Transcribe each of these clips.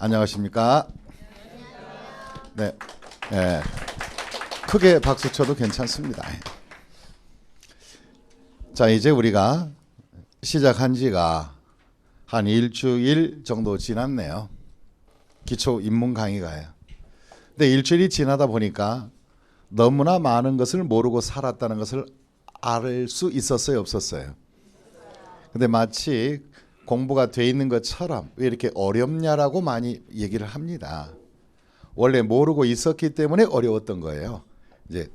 안녕하십니까? 네, 크게 박수 쳐도 괜찮습니다. 자, 이제 우리가 시작한 지가 한 일주일 정도 지났네요. 기초 입문 강의가요. 근데 일주일이 지나다 보니까 너무나 많은 것을 모르고 살았다는 것을 알 수 있었어요, 없었어요? 근데 마치 공부가 돼 있는 것처럼 왜 이렇게 어렵냐라고 많이 얘기를 합니다. 원래 모르고 있었기 때문에 어려웠던 거예요. 이제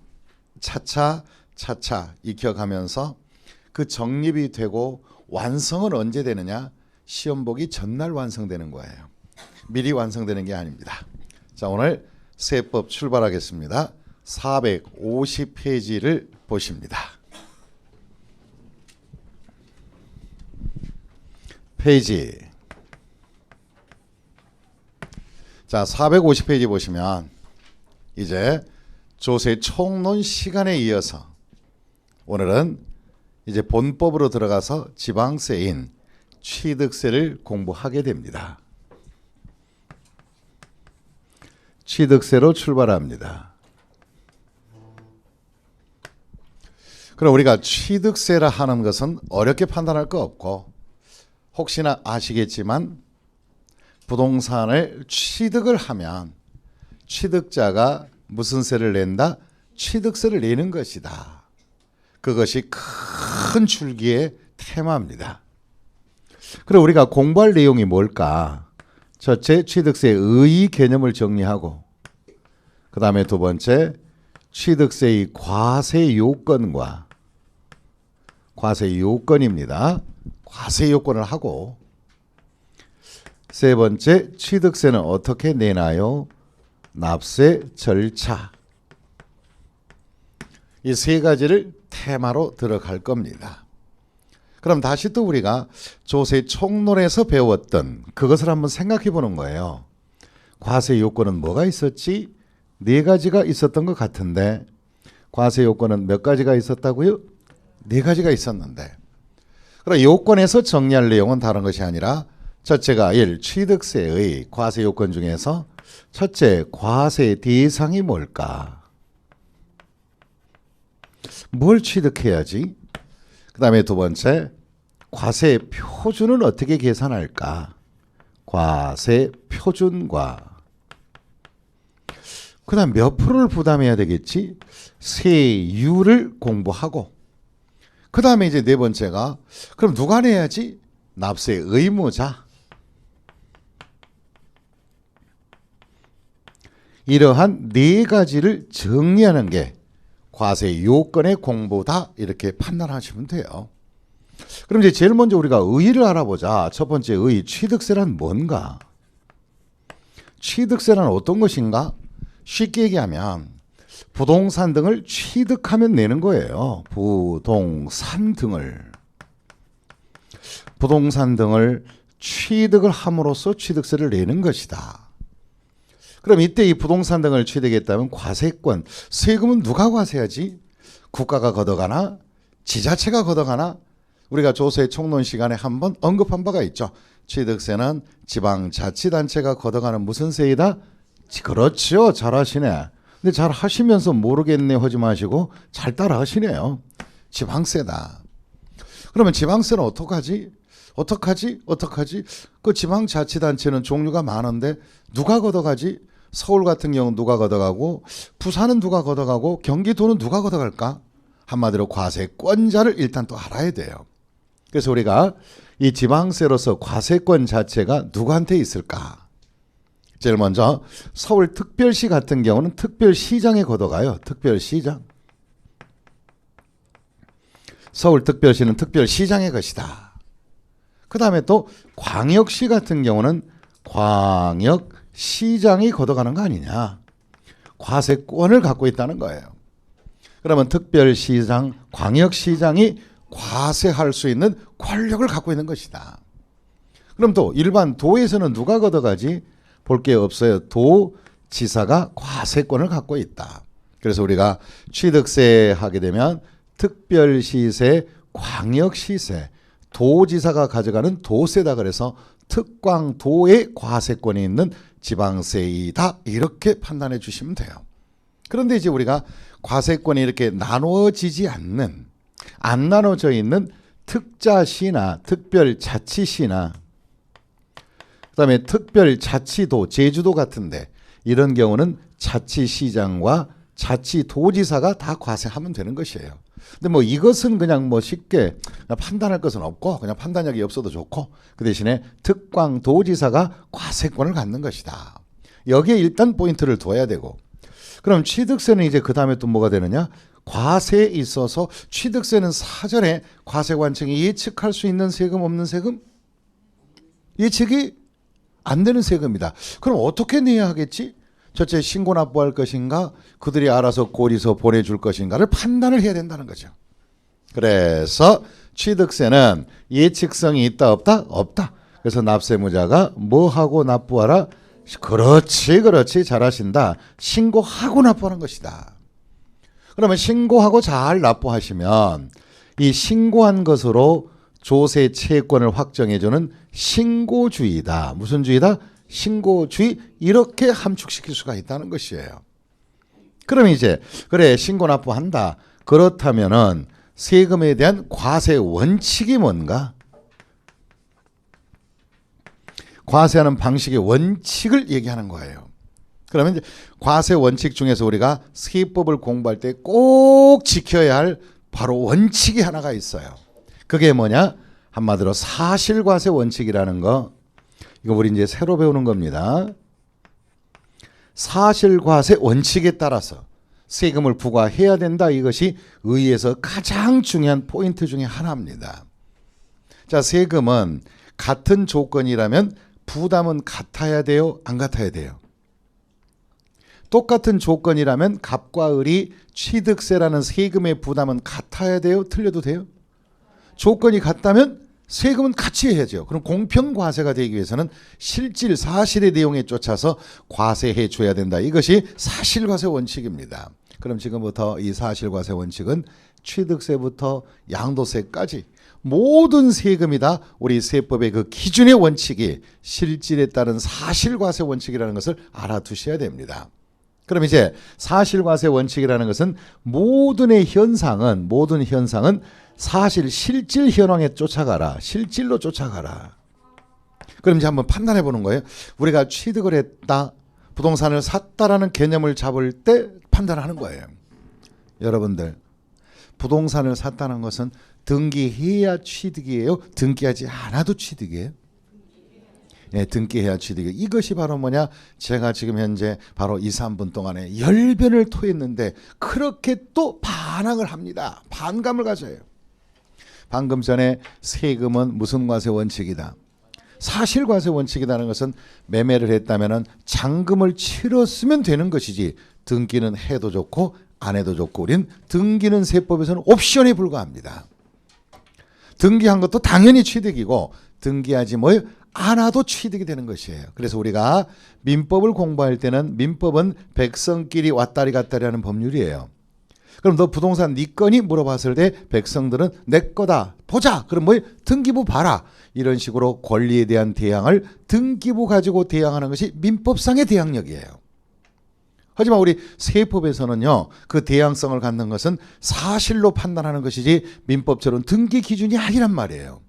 차차 익혀가면서 그 정립이 되고 완성은 언제 되느냐? 시험 보기 전날 완성되는 거예요. 미리 완성되는 게 아닙니다. 자, 오늘 세법 출발하겠습니다. 450페이지를 보십니다. 페이지. 자, 450페이지 보시면 이제 조세 총론 시간에 이어서 오늘은 이제 본법으로 들어가서 지방세인 취득세를 공부하게 됩니다. 취득세로 출발합니다. 그럼 우리가 취득세라 하는 것은 어렵게 판단할 거 없고 혹시나 아시겠지만 부동산을 취득을 하면 취득자가 무슨 세를 낸다? 취득세를 내는 것이다. 그것이 큰 줄기의 테마입니다. 그럼 우리가 공부할 내용이 뭘까? 첫째, 취득세의 의의 개념을 정리하고 그 다음에 두 번째, 취득세의 과세 요건과 과세 요건입니다. 과세 요건을 하고 세 번째, 취득세는 어떻게 내나요? 납세 절차. 이 세 가지를 테마로 들어갈 겁니다. 그럼 다시 또 우리가 조세 총론에서 배웠던 그것을 한번 생각해 보는 거예요. 과세 요건은 뭐가 있었지? 네 가지가 있었던 것 같은데 과세 요건은 몇 가지가 있었다고요? 네 가지가 있었는데 그럼 요건에서 정리할 내용은 다른 것이 아니라 첫째가 1. 취득세의 과세 요건 중에서 첫째, 과세 대상이 뭘까? 뭘 취득해야지? 그 다음에 두 번째, 과세 표준은 어떻게 계산할까? 과세 표준과 그 다음 몇 프로를 부담해야 되겠지? 세율을 공부하고 그 다음에 이제 네 번째가 그럼 누가 내야지? 납세 의무자. 이러한 네 가지를 정리하는 게 과세 요건의 공부다 이렇게 판단하시면 돼요. 그럼 이제 제일 먼저 우리가 의의를 알아보자. 첫 번째 의의, 취득세란 뭔가? 취득세란 어떤 것인가? 쉽게 얘기하면 부동산 등을 취득하면 내는 거예요. 부동산 등을 취득을 함으로써 취득세를 내는 것이다. 그럼 이때 이 부동산 등을 취득했다면 과세권, 세금은 누가 과세하지? 국가가 걷어가나? 지자체가 걷어가나? 우리가 조세 총론 시간에 한번 언급한 바가 있죠. 취득세는 지방자치단체가 걷어가는 무슨 세이다? 그렇죠. 잘하시네. 근데 잘 하시면서 모르겠네 하지 마시고 잘 따라 하시네요. 지방세다. 그러면 지방세는 어떡하지? 그 지방자치단체는 종류가 많은데 누가 걷어가지? 서울 같은 경우는 누가 걷어가고 부산은 누가 걷어가고 경기도는 누가 걷어갈까? 한마디로 과세권자를 일단 또 알아야 돼요. 그래서 우리가 이 지방세로서 과세권 자체가 누구한테 있을까? 제일 먼저 서울특별시 같은 경우는 특별시장에 걷어가요. 특별시장. 서울특별시는 특별시장의 것이다. 그 다음에 또 광역시 같은 경우는 광역시장이 걷어가는 거 아니냐. 과세권을 갖고 있다는 거예요. 그러면 특별시장, 광역시장이 과세할 수 있는 권력을 갖고 있는 것이다. 그럼 또 일반 도에서는 누가 걷어가지? 볼 게 없어요. 도지사가 과세권을 갖고 있다. 그래서 우리가 취득세 하게 되면 특별시세, 광역시세, 도지사가 가져가는 도세다 그래서 특광도의 과세권이 있는 지방세이다. 이렇게 판단해 주시면 돼요. 그런데 이제 우리가 과세권이 이렇게 나누어지지 않는, 안 나눠져 있는 특자시나 특별자치시나 그다음에 특별자치도, 제주도 같은데 이런 경우는 자치시장과 자치도지사가 다 과세하면 되는 것이에요. 근데 뭐 이것은 그냥 뭐 쉽게 판단할 것은 없고 그냥 판단력이 없어도 좋고 그 대신에 특광도지사가 과세권을 갖는 것이다. 여기에 일단 포인트를 둬야 되고, 그럼 취득세는 이제 그 다음에 또 뭐가 되느냐? 과세에 있어서 취득세는 사전에 과세관청이 예측할 수 있는 세금 없는 세금? 예측이 안 되는 세금이다. 그럼 어떻게 내야 하겠지? 첫째, 신고 납부할 것인가, 그들이 알아서 고리서 보내줄 것인가를 판단을 해야 된다는 거죠. 그래서 취득세는 예측성이 있다 없다? 없다. 그래서 납세무자가 뭐 하고 납부하라? 그렇지 잘하신다. 신고하고 납부하는 것이다. 그러면 신고하고 잘 납부하시면 이 신고한 것으로 조세 채권을 확정해주는 신고주의다. 무슨 주의다? 신고주의. 이렇게 함축시킬 수가 있다는 것이에요. 그럼 이제 그래 신고 납부한다. 그렇다면은 세금에 대한 과세 원칙이 뭔가? 과세하는 방식의 원칙을 얘기하는 거예요. 그러면 이제 과세 원칙 중에서 우리가 세법을 공부할 때 꼭 지켜야 할 바로 원칙이 하나가 있어요. 그게 뭐냐? 한마디로 사실과세 원칙이라는 거. 이거 우리 이제 새로 배우는 겁니다. 사실과세 원칙에 따라서 세금을 부과해야 된다. 이것이 의회에서 가장 중요한 포인트 중에 하나입니다. 자, 세금은 같은 조건이라면 부담은 같아야 돼요? 안 같아야 돼요? 똑같은 조건이라면 갑과 을이 취득세라는 세금의 부담은 같아야 돼요? 틀려도 돼요? 조건이 같다면 세금은 같이 해야죠. 그럼 공평과세가 되기 위해서는 실질 사실의 내용에 쫓아서 과세해 줘야 된다. 이것이 사실과세 원칙입니다. 그럼 지금부터 이 사실과세 원칙은 취득세부터 양도세까지 모든 세금이 다 우리 세법의 그 기준의 원칙이 실질에 따른 사실과세 원칙이라는 것을 알아두셔야 됩니다. 그럼 이제 사실과세 원칙이라는 것은 모든 현상은 사실 실질 현황에 쫓아가라. 실질로 쫓아가라. 그럼 이제 한번 판단해 보는 거예요. 우리가 취득을 했다, 부동산을 샀다라는 개념을 잡을 때 판단하는 거예요. 여러분들, 부동산을 샀다는 것은 등기해야 취득이에요? 등기하지 않아도 취득이에요? 예, 등기해야 취득이에요. 이것이 바로 뭐냐? 제가 지금 현재 바로 2, 3분 동안에 열변을 토했는데 그렇게 또 반항을 합니다. 반감을 가져요. 방금 전에 세금은 무슨 과세 원칙이다? 사실과세 원칙이라는 것은 매매를 했다면 잔금을 치렀으면 되는 것이지 등기는 해도 좋고 안 해도 좋고 우린 등기는 세법에서는 옵션에 불과합니다. 등기한 것도 당연히 취득이고 등기하지 뭐예요? 안 와도 취득이 되는 것이에요. 그래서 우리가 민법을 공부할 때는 민법은 백성끼리 왔다리 갔다리 하는 법률이에요. 그럼 너 부동산 네 거니? 물어봤을 때 백성들은 내 거다. 보자. 그럼 뭐예요? 등기부 봐라. 이런 식으로 권리에 대한 대항을 등기부 가지고 대항하는 것이 민법상의 대항력이에요. 하지만 우리 세법에서는요, 그 대항성을 갖는 것은 사실로 판단하는 것이지 민법처럼 등기 기준이 아니란 말이에요.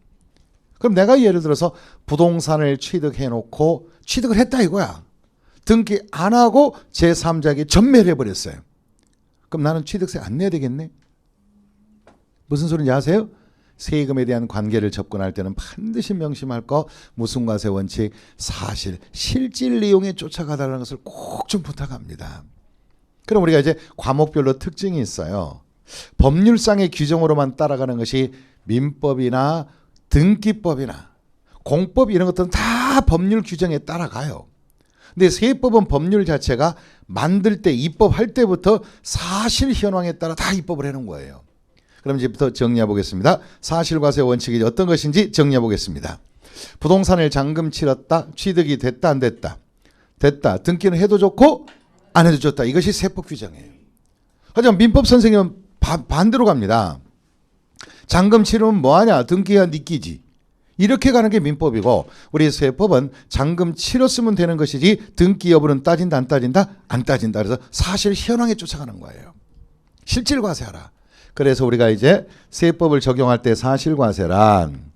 그럼 내가 예를 들어서 부동산을 취득해놓고 취득을 했다 이거야. 등기 안 하고 제3자에게 전매를 해버렸어요. 그럼 나는 취득세 안 내야 되겠네? 무슨 소리인지 아세요? 세금에 대한 관계를 접근할 때는 반드시 명심할 거 무슨 과세 원칙, 사실, 실질 내용에 쫓아가달라는 것을 꼭 좀 부탁합니다. 그럼 우리가 이제 과목별로 특징이 있어요. 법률상의 규정으로만 따라가는 것이 민법이나 등기법이나 공법 이런 것들은 다 법률 규정에 따라가요. 근데 세법은 법률 자체가 만들 때 입법할 때부터 사실 현황에 따라 다 입법을 해놓은 거예요. 그럼 이제부터 정리해 보겠습니다. 사실과세 원칙이 어떤 것인지 정리해 보겠습니다. 부동산을 잔금 치렀다. 취득이 됐다 안 됐다? 됐다. 등기는 해도 좋고 안 해도 좋다. 이것이 세법 규정이에요. 하지만 민법 선생님은 반대로 갑니다. 잔금 치르면 뭐하냐? 등기해야 니끼지. 이렇게 가는 게 민법이고 우리 세법은 잔금 치렀으면 되는 것이지 등기 여부는 따진다 안 따진다? 안 따진다. 그래서 사실 현황에 쫓아가는 거예요. 실질과세하라. 그래서 우리가 이제 세법을 적용할 때 사실과세란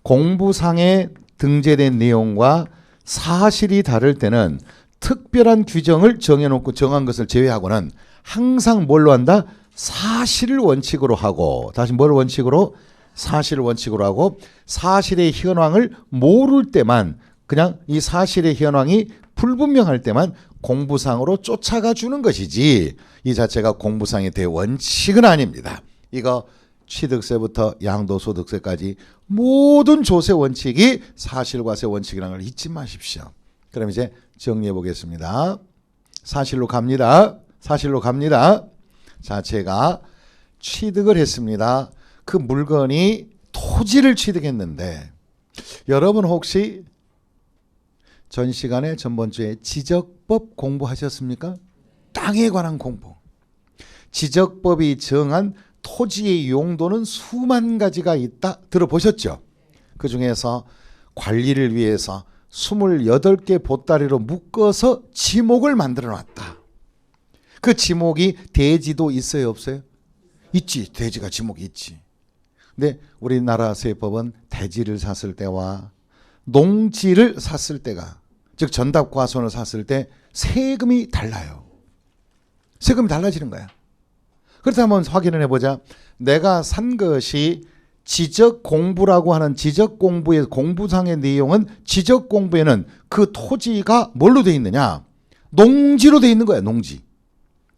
공부상에 등재된 내용과 사실이 다를 때는 특별한 규정을 정해놓고 정한 것을 제외하고는 항상 뭘로 한다? 사실을 원칙으로 하고, 다시 뭘 원칙으로? 사실을 원칙으로 하고, 사실의 현황을 모를 때만, 그냥 이 사실의 현황이 불분명할 때만 공부상으로 쫓아가 주는 것이지 이 자체가 공부상의 대원칙은 아닙니다. 이거 취득세부터 양도소득세까지 모든 조세 원칙이 사실과세 원칙이라는 걸 잊지 마십시오. 그럼 이제 정리해 보겠습니다. 사실로 갑니다. 사실로 갑니다. 자, 제가 취득을 했습니다. 그 물건이 토지를 취득했는데 여러분 혹시 전 시간에 전번주에 지적법 공부하셨습니까? 땅에 관한 공부. 지적법이 정한 토지의 용도는 수만 가지가 있다 들어보셨죠? 그 중에서 관리를 위해서 28개 보따리로 묶어서 지목을 만들어 놨다. 그 지목이 대지도 있어요 없어요? 있지. 대지가 지목이 있지. 근데 우리나라 세법은 대지를 샀을 때와 농지를 샀을 때가, 즉 전답과손을 샀을 때 세금이 달라요. 세금이 달라지는 거야. 그렇다면 확인을 해보자. 내가 산 것이 지적공부라고 하는 지적공부의 공부상의 내용은 지적공부에는 그 토지가 뭘로 돼 있느냐? 농지로 돼 있는 거야. 농지.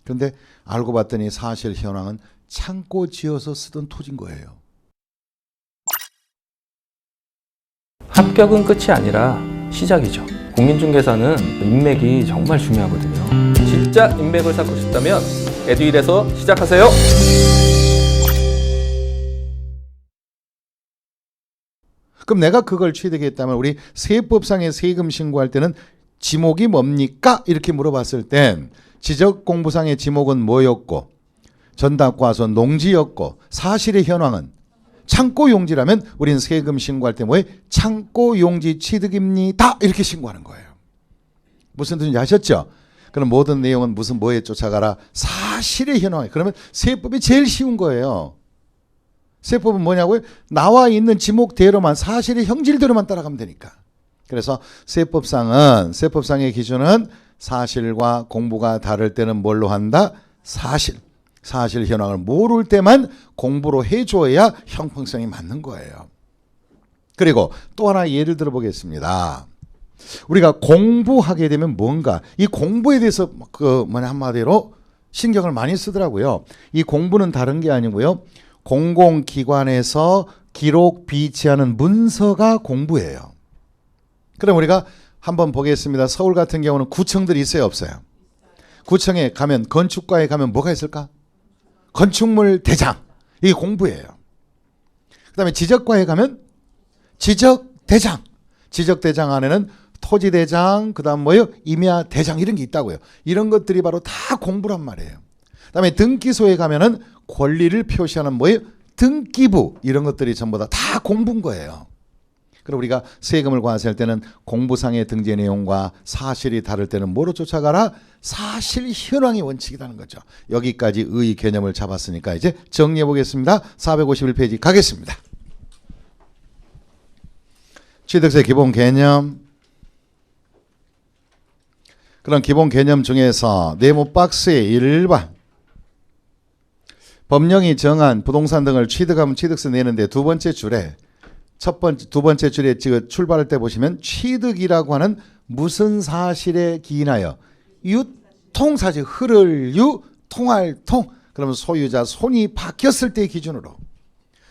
그런데 알고 봤더니 사실 현황은 창고 지어서 쓰던 토지인 거예요. 합격은 끝이 아니라 시작이죠. 공인중개사는 인맥이 정말 중요하거든요. 진짜 인맥을 쌓고 싶다면 에듀윌에서 시작하세요. 그럼 내가 그걸 취득했다면 우리 세법상의 세금 신고할 때는 지목이 뭡니까? 이렇게 물어봤을 땐 지적공부상의 지목은 뭐였고 전답과손 농지였고 사실의 현황은 창고용지라면 우리는 세금 신고할 때 뭐예요? 창고용지 취득입니다. 이렇게 신고하는 거예요. 무슨 뜻인지 아셨죠? 그럼 모든 내용은 무슨 뭐에 쫓아가라? 사실의 현황에. 그러면 세법이 제일 쉬운 거예요. 세법은 뭐냐고요? 나와 있는 지목대로만 사실의 형질대로만 따라가면 되니까. 그래서 세법상의 기준은 사실과 공부가 다를 때는 뭘로 한다? 사실 현황을 모를 때만 공부로 해줘야 형평성이 맞는 거예요. 그리고 또 하나 예를 들어보겠습니다. 우리가 공부하게 되면 뭔가 이 공부에 대해서 한마디로 신경을 많이 쓰더라고요. 이 공부는 다른 게 아니고요. 공공기관에서 기록 비치하는 문서가 공부예요. 그럼 우리가 한번 보겠습니다. 서울 같은 경우는 구청들이 있어요 없어요? 구청에 가면 건축과에 가면 뭐가 있을까? 건축물 대장. 이게 공부예요. 그 다음에 지적과에 가면 지적대장. 지적대장 안에는 토지대장, 그 다음 뭐예요? 임야대장 이런 게 있다고요. 이런 것들이 바로 다 공부란 말이에요. 그 다음에 등기소에 가면은 권리를 표시하는 뭐예요? 등기부. 이런 것들이 전부 다 공부인 거예요. 그럼 우리가 세금을 과세할 때는 공부상의 등재 내용과 사실이 다를 때는 뭐로 쫓아가라? 사실 현황의 원칙이라는 거죠. 여기까지 의 개념을 잡았으니까 이제 정리해 보겠습니다. 451페이지 가겠습니다. 취득세 기본 개념. 그런 기본 개념 중에서 네모 박스의 1번. 법령이 정한 부동산 등을 취득하면 취득세 내는데 두 번째 줄에 두 번째 줄에 지금 출발할 때 보시면 취득이라고 하는 무슨 사실에 기인하여 유통사실 흐를 통할 통 그러면 소유자 손이 바뀌었을 때의 기준으로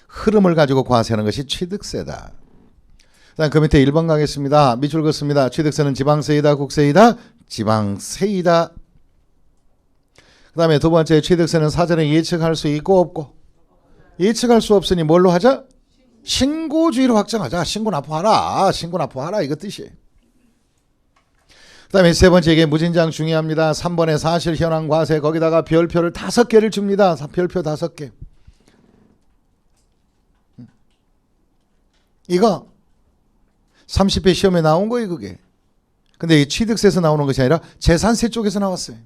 흐름을 가지고 과세하는 것이 취득세다. 그다음 그 밑에 1번 가겠습니다. 밑줄 긋습니다. 취득세는 지방세이다 국세이다? 지방세이다. 그 다음에 두 번째 취득세는 사전에 예측할 수 있고 없고 예측할 수 없으니 뭘로 하자? 신고주의로 확정하자. 신고 납부하라. 신고 납부하라. 이거 뜻이에요. 그 다음에 세 번째 이게 무진장 중요합니다. 3번에 사실 현황 과세 거기다가 별표를 5개를 줍니다. 별표 5개. 이거 30회 시험에 나온 거예요, 그게. 근데 이 취득세에서 나오는 것이 아니라 재산세 쪽에서 나왔어요.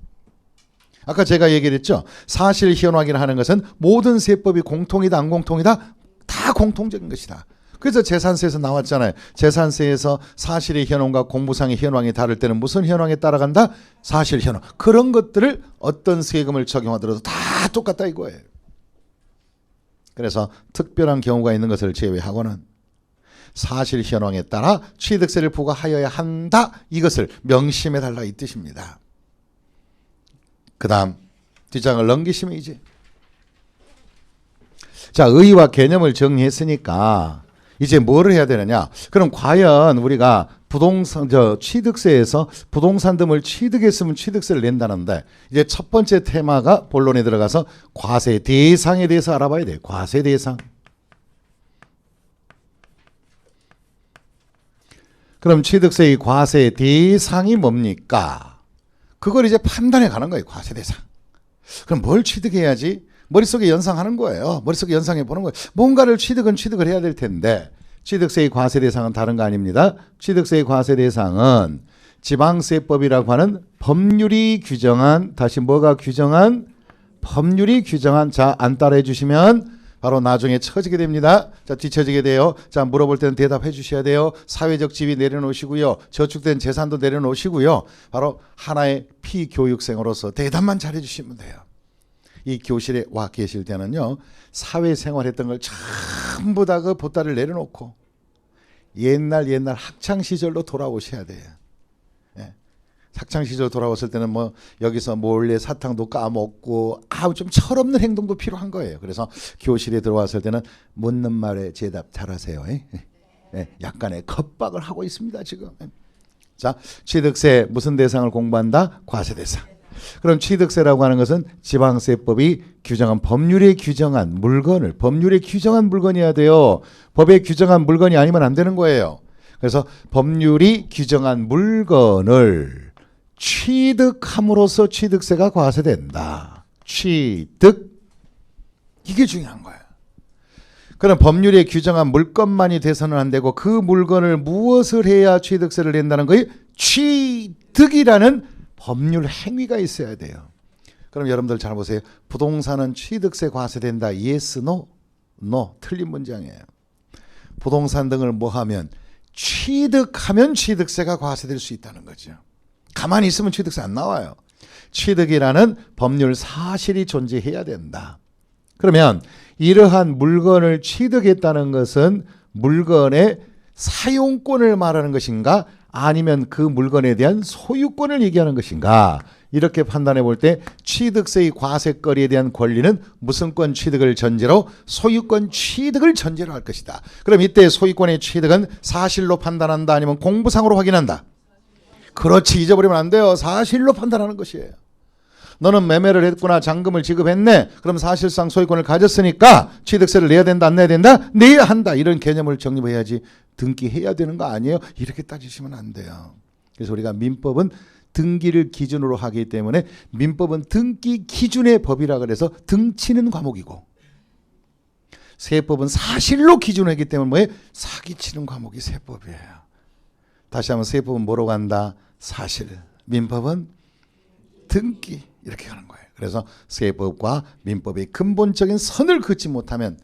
아까 제가 얘기를 했죠. 사실 희연 확인하는 것은 모든 세법이 공통이다, 안 공통이다? 다 공통적인 것이다. 그래서 재산세에서 나왔잖아요. 재산세에서 사실의 현황과 공부상의 현황이 다를 때는 무슨 현황에 따라간다? 사실 현황. 그런 것들을 어떤 세금을 적용하더라도 다 똑같다 이거예요. 그래서 특별한 경우가 있는 것을 제외하고는 사실 현황에 따라 취득세를 부과하여야 한다. 이것을 명심해달라 이 뜻입니다. 그 다음 뒷장을 넘기시면 이제 자, 의의와 개념을 정리했으니까 이제 뭐를 해야 되느냐? 그럼 과연 우리가 취득세에서 부동산 등을 취득했으면 취득세를 낸다는데 이제 첫 번째 테마가 본론에 들어가서 과세 대상에 대해서 알아봐야 돼요. 과세 대상. 그럼 취득세의 과세 대상이 뭡니까? 그걸 이제 판단해 가는 거예요. 과세 대상. 그럼 뭘 취득해야지? 머릿속에 연상하는 거예요. 머릿속에 연상해 보는 거예요. 뭔가를 취득을 해야 될 텐데 취득세의 과세 대상은 다른 거 아닙니다. 취득세의 과세 대상은 지방세법이라고 하는 법률이 규정한, 다시 뭐가 규정한? 법률이 규정한. 자, 안 따라해 주시면 바로 나중에 처지게 됩니다. 자, 뒤처지게 돼요. 자, 물어볼 때는 대답해 주셔야 돼요. 사회적 지위 내려놓으시고요. 저축된 재산도 내려놓으시고요. 바로 하나의 피교육생으로서 대답만 잘해 주시면 돼요. 이 교실에 와 계실 때는요. 사회생활했던 걸 전부 다 그 보따리를 내려놓고 옛날 학창시절로 돌아오셔야 돼요. 예. 학창시절 돌아왔을 때는 뭐 여기서 몰래 사탕도 까먹고 좀 철없는 행동도 필요한 거예요. 그래서 교실에 들어왔을 때는 묻는 말에 대답 잘하세요. 예. 약간의 겁박을 하고 있습니다 지금. 자, 취득세 무슨 대상을 공부한다? 과세 대상. 그럼 취득세라고 하는 것은 지방세법이 규정한 법률에 규정한 물건을 법률에 규정한 물건이어야 돼요. 법에 규정한 물건이 아니면 안 되는 거예요. 그래서 법률이 규정한 물건을 취득함으로써 취득세가 과세된다. 취득. 이게 중요한 거예요. 그럼 법률에 규정한 물건만이 돼서는 안 되고 그 물건을 무엇을 해야 취득세를 낸다는 거예요? 취득이라는 법률 행위가 있어야 돼요. 그럼 여러분들 잘 보세요. 부동산은 취득세 과세된다. Yes, no? No. 틀린 문장이에요. 부동산 등을 뭐 하면? 취득하면 취득세가 과세될 수 있다는 거죠. 가만히 있으면 취득세 안 나와요. 취득이라는 법률 사실이 존재해야 된다. 그러면 이러한 물건을 취득했다는 것은 물건의 사용권을 말하는 것인가? 아니면 그 물건에 대한 소유권을 얘기하는 것인가? 이렇게 판단해 볼 때 취득세의 과세거리에 대한 권리는 무슨 권 취득을 전제로? 소유권 취득을 전제로 할 것이다. 그럼 이때 소유권의 취득은 사실로 판단한다 아니면 공부상으로 확인한다? 그렇지, 잊어버리면 안 돼요. 사실로 판단하는 것이에요. 너는 매매를 했구나, 잔금을 지급했네. 그럼 사실상 소유권을 가졌으니까 취득세를 내야 된다, 안 내야 된다? 내야 한다. 이런 개념을 정립해야지 등기해야 되는 거 아니에요? 이렇게 따지시면 안 돼요. 그래서 우리가 민법은 등기를 기준으로 하기 때문에 민법은 등기 기준의 법이라 그래서 등치는 과목이고 세법은 사실로 기준을 했기 때문에 뭐예요? 사기치는 과목이 세법이에요. 다시 한번 세법은 뭐로 간다? 사실. 민법은 등기. 이렇게 가는 거예요. 그래서 세법과 민법의 근본적인 선을 긋지 못하면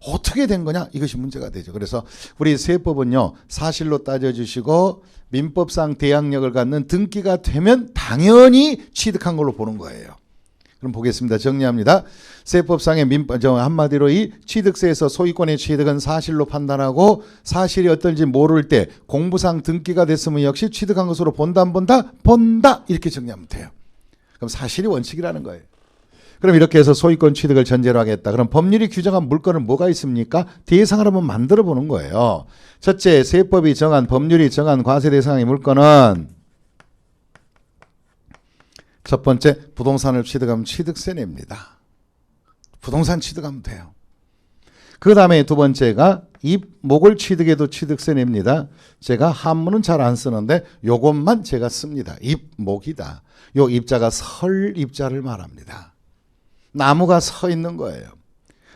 어떻게 된 거냐? 이것이 문제가 되죠. 그래서 우리 세법은요. 사실로 따져주시고 민법상 대항력을 갖는 등기가 되면 당연히 취득한 걸로 보는 거예요. 그럼 보겠습니다. 정리합니다. 세법상의 한마디로 이 취득세에서 소유권의 취득은 사실로 판단하고 사실이 어떤지 모를 때 공부상 등기가 됐으면 역시 취득한 것으로 본다 안 본다? 본다. 이렇게 정리하면 돼요. 그럼 사실이 원칙이라는 거예요. 그럼 이렇게 해서 소유권 취득을 전제로 하겠다. 그럼 법률이 규정한 물건은 뭐가 있습니까? 대상을 한번 만들어 보는 거예요. 첫째, 세법이 정한 법률이 정한 과세 대상의 물건은 첫 번째, 부동산을 취득하면 취득세 냅니다. 부동산 취득하면 돼요. 그 다음에 두 번째가 입목을 취득해도 취득세 냅니다. 제가 한문은 잘 안 쓰는데 요것만 제가 씁니다. 입목이다. 요 입자가 설 입자를 말합니다. 나무가 서 있는 거예요.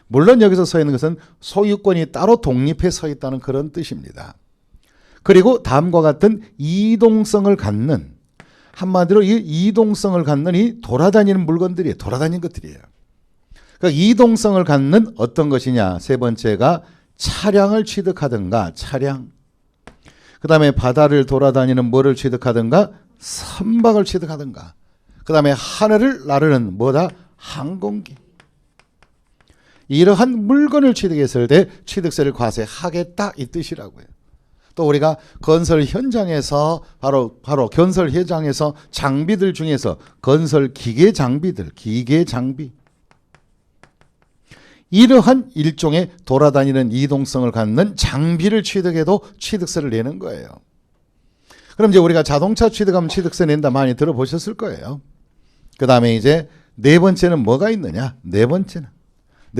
물론 여기서 서 있는 것은 소유권이 따로 독립해 서 있다는 그런 뜻입니다. 그리고 다음과 같은 이동성을 갖는, 한마디로 이 이동성을 갖는 이 돌아다니는 물건들이에요. 돌아다니는 것들이에요. 그러니까 이동성을 갖는 어떤 것이냐. 세 번째가 차량을 취득하든가, 차량. 그 다음에 바다를 돌아다니는 뭐를 취득하든가, 선박을 취득하든가. 그 다음에 하늘을 나르는 뭐다? 항공기. 이러한 물건을 취득했을 때 취득세를 과세하겠다 이 뜻이라고요. 또 우리가 건설 현장에서 바로 건설 현장에서 장비들 중에서 건설 기계 장비들, 기계 장비. 이러한 일종의 돌아다니는 이동성을 갖는 장비를 취득해도 취득세를 내는 거예요. 그럼 이제 우리가 자동차 취득하면 취득세 낸다 많이 들어보셨을 거예요. 그 다음에 이제 네 번째는 뭐가 있느냐? 네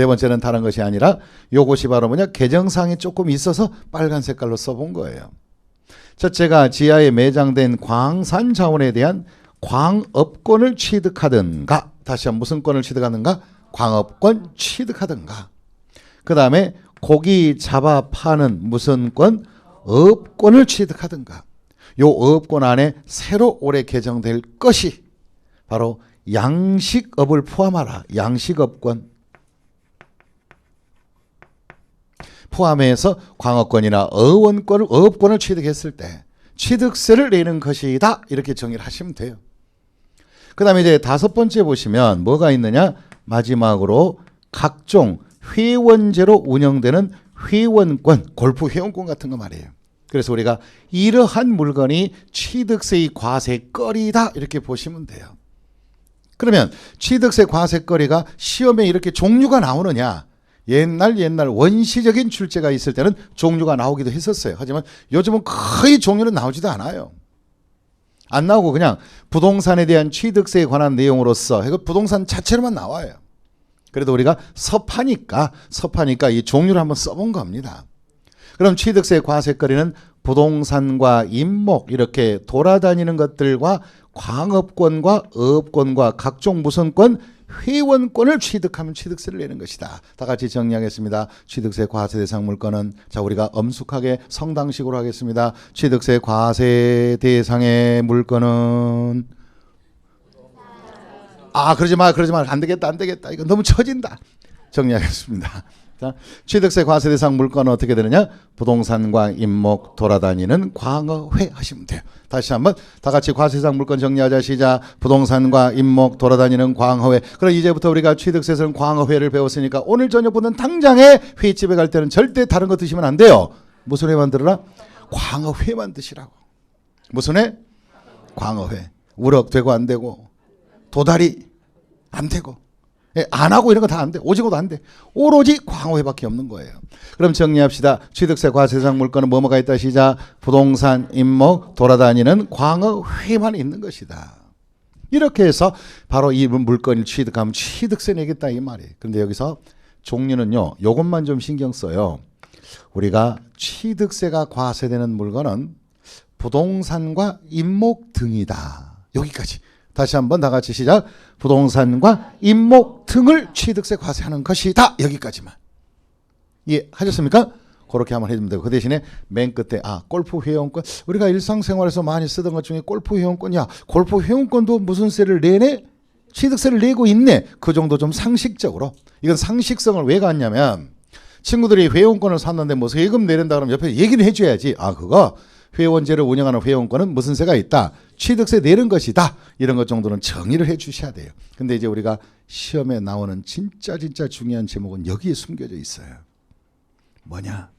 번째는 다른 것이 아니라 요것이 바로 뭐냐? 개정사항이 조금 있어서 빨간 색깔로 써본 거예요. 첫째가 지하에 매장된 광산 자원에 대한 광업권을 취득하든가, 다시 한번 무슨 권을 취득하든가? 광업권 취득하든가. 그 다음에 고기 잡아 파는 무슨 권? 업권을 취득하든가. 요 업권 안에 새로 올해 개정될 것이 바로 양식업을 포함하라. 양식업권. 포함해서 광업권이나 어업권을 취득했을 때 취득세를 내는 것이다. 이렇게 정의를 하시면 돼요. 그 다음에 이제 다섯 번째 보시면 뭐가 있느냐? 마지막으로 각종 회원제로 운영되는 회원권, 골프 회원권 같은 거 말이에요. 그래서 우리가 이러한 물건이 취득세의 과세거리다 이렇게 보시면 돼요. 그러면 취득세 과세거리가 시험에 이렇게 종류가 나오느냐? 옛날 원시적인 출제가 있을 때는 종류가 나오기도 했었어요. 하지만 요즘은 거의 종류는 나오지도 않아요. 안 나오고 그냥 부동산에 대한 취득세에 관한 내용으로서 부동산 자체로만 나와요. 그래도 우리가 섭하니까 이 종류를 한번 써본 겁니다. 그럼 취득세 과세거리는 부동산과 임목 이렇게 돌아다니는 것들과 광업권과 어업권과 각종 무선권, 회원권을 취득하면 취득세를 내는 것이다. 다 같이 정리하겠습니다. 취득세 과세 대상 물건은, 자 우리가 엄숙하게 성당식으로 하겠습니다. 취득세 과세 대상의 물건은, 그러지 마 안 되겠다 이거 너무 처진다. 정리하겠습니다. 자, 취득세 과세 대상 물건은 어떻게 되느냐? 부동산과 임목 돌아다니는 광어회 하시면 돼요. 다시 한번 다 같이 과세 대상 물건 정리하자. 시작. 부동산과 임목 돌아다니는 광어회. 그럼 이제부터 우리가 취득세에서는 광어회를 배웠으니까 오늘 저녁부터는 당장에 회집에 갈 때는 절대 다른 거 드시면 안 돼요. 무슨 회만 들어라? 광어회만 드시라고. 무슨 회? 광어회. 우럭 되고 안 되고, 도다리 안 되고, 안 하고 이런 거 다 안 돼. 오징어도 안 돼. 오로지 광어회밖에 없는 거예요. 그럼 정리합시다. 취득세 과세 대상 물건은 뭐뭐가 있다. 시작. 부동산, 임목, 돌아다니는 광어회만 있는 것이다. 이렇게 해서 바로 이 물건을 취득하면 취득세 내겠다 이 말이에요. 그런데 여기서 종류는요. 요것만 좀 신경 써요. 우리가 취득세가 과세되는 물건은 부동산과 임목 등이다. 여기까지. 다시 한번 다 같이 시작. 부동산과 임목 등을 취득세 과세하는 것이다. 여기까지만. 이해하셨습니까? 그렇게 한번 해주면 되고, 그 대신에 맨 끝에 골프 회원권. 우리가 일상생활에서 많이 쓰던 것 중에 골프 회원권이야. 골프 회원권도 무슨 세를 내네? 취득세를 내고 있네. 그 정도 좀 상식적으로. 이건 상식성을 왜 갖냐면 친구들이 회원권을 샀는데 뭐 세금 내린다 그러면 옆에 얘기를 해줘야지. 그거 회원제를 운영하는 회원권은 무슨 세가 있다. 취득세 내는 것이다. 이런 것 정도는 정의를 해 주셔야 돼요. 근데 이제 우리가 시험에 나오는 진짜 중요한 제목은 여기에 숨겨져 있어요. 뭐냐?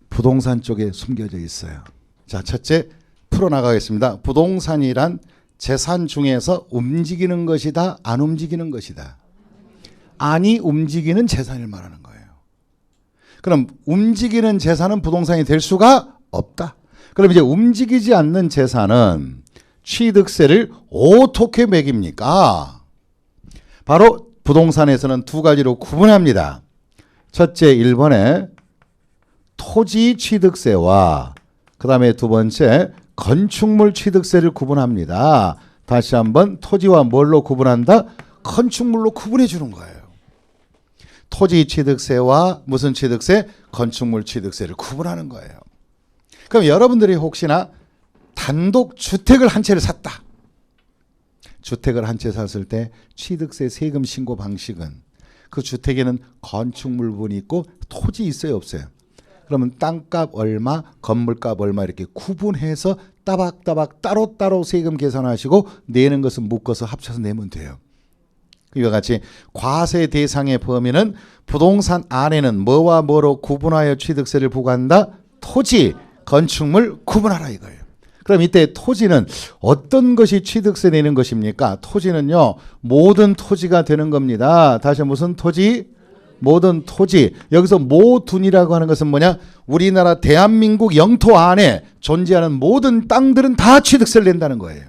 부동산 쪽에 숨겨져 있어요. 자, 첫째 풀어나가겠습니다. 부동산이란 재산 중에서 움직이는 것이다, 안 움직이는 것이다. 아니 움직이는 재산을 말하는 거예요. 그럼 움직이는 재산은 부동산이 될 수가 없다. 그럼 이제 움직이지 않는 재산은 취득세를 어떻게 매깁니까? 바로 부동산에서는 두 가지로 구분합니다. 첫째 1번에 토지 취득세와 그 다음에 두 번째 건축물 취득세를 구분합니다. 다시 한번 토지와 뭘로 구분한다? 건축물로 구분해 주는 거예요. 토지 취득세와 무슨 취득세? 건축물 취득세를 구분하는 거예요. 그럼 여러분들이 혹시나 단독 주택을 한 채를 샀다. 주택을 한 채 샀을 때 취득세 세금 신고 방식은 그 주택에는 건축물 부분이 있고 토지 있어요, 없어요? 그러면 땅값 얼마, 건물값 얼마 이렇게 구분해서 따박따박 따로따로 세금 계산하시고 내는 것은 묶어서 합쳐서 내면 돼요. 이와 같이 과세 대상의 범위는 부동산 안에는 뭐와 뭐로 구분하여 취득세를 부과한다? 토지, 건축물 구분하라 이거예요. 그럼 이때 토지는 어떤 것이 취득세 내는 것입니까? 토지는요, 모든 토지가 되는 겁니다. 다시 무슨 토지? 모든 토지. 여기서 모둔이라고 하는 것은 뭐냐? 우리나라 대한민국 영토 안에 존재하는 모든 땅들은 다 취득세를 낸다는 거예요.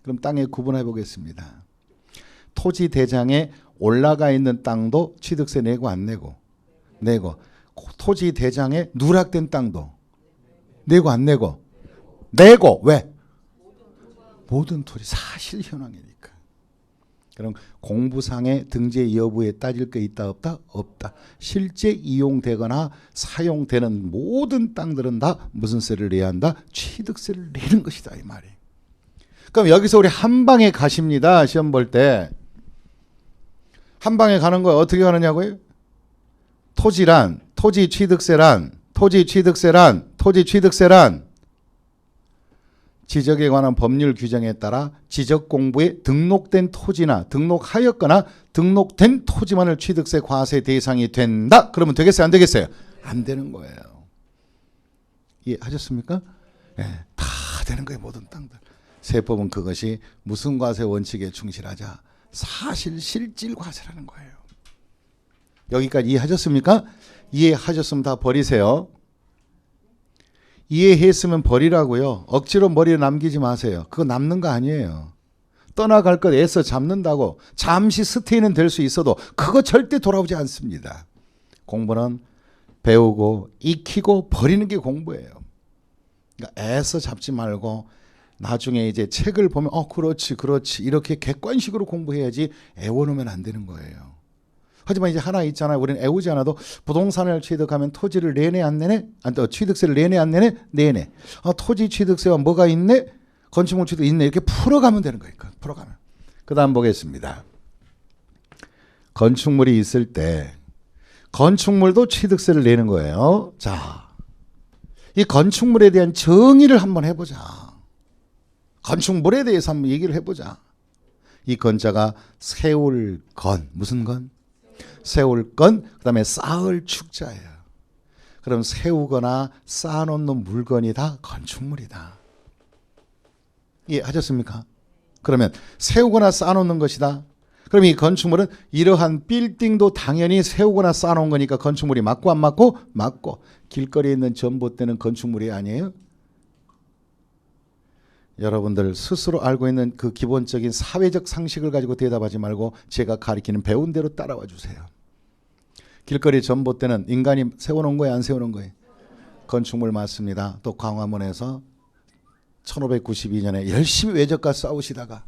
그럼 땅에 구분해 보겠습니다. 토지 대장에 올라가 있는 땅도 취득세 내고 안 내고? 내고. 토지 대장에 누락된 땅도 내고 안 내고? 내고. 왜? 모든 토지 사실 현황이니까. 그럼 공부상의 등재 여부에 따질 게 있다 없다? 없다. 실제 이용되거나 사용되는 모든 땅들은 다 무슨 세를 내야 한다? 취득세를 내는 것이다 이 말이. 그럼 여기서 우리 한방에 가십니다. 시험 볼 때. 한방에 가는 거 어떻게 가느냐고요? 토지란, 토지 취득세란 지적에 관한 법률 규정에 따라 지적 공부에 등록된 토지나 등록하였거나 등록된 토지만을 취득세 과세 대상이 된다. 그러면 되겠어요? 안 되겠어요? 안 되는 거예요. 이해하셨습니까? 네, 다 되는 거예요. 모든 땅들. 세법은 그것이 무슨 과세 원칙에 충실하자? 사실 실질 과세라는 거예요. 여기까지 이해하셨습니까? 이해하셨으면 다 버리세요. 이해했으면 버리라고요. 억지로 머리에 남기지 마세요. 그거 남는 거 아니에요. 떠나갈 것 애써 잡는다고 잠시 스테이는 될 수 있어도 그거 절대 돌아오지 않습니다. 공부는 배우고 익히고 버리는 게 공부예요. 그러니까 애써 잡지 말고 나중에 이제 책을 보면 그렇지 이렇게 객관식으로 공부해야지 애워놓으면 안 되는 거예요. 하지만 이제 하나 있잖아요. 우리는 애우지 않아도 부동산을 취득하면 토지를 내내 안 내내? 취득세를 내내 안 내내? 내내. 토지 취득세와 뭐가 있네? 건축물 취득 있네. 이렇게 풀어가면 되는 거예요. 풀어가면. 그 다음 보겠습니다. 건축물이 있을 때 건축물도 취득세를 내는 거예요. 자, 이 건축물에 대한 정의를 한번 해보자. 건축물에 대해서 한번 얘기를 해보자. 이 건자가 세울 건, 무슨 건? 세울 건, 그 다음에 쌓을 축자예요. 그럼 세우거나 쌓아놓는 물건이 다 건축물이다. 이해하셨습니까? 그러면 세우거나 쌓아놓는 것이다. 그럼 이 건축물은 이러한 빌딩도 당연히 세우거나 쌓아놓은 거니까 건축물이 맞고 안 맞고? 맞고. 길거리에 있는 전봇대는 건축물이 아니에요? 여러분들 스스로 알고 있는 그 기본적인 사회적 상식을 가지고 대답하지 말고 제가 가리키는 배운 대로 따라와 주세요. 길거리 전봇대는 인간이 세워놓은 거예요? 안 세워놓은 거예요? 건축물 맞습니다. 또 광화문에서 1592년에 열심히 외적과 싸우시다가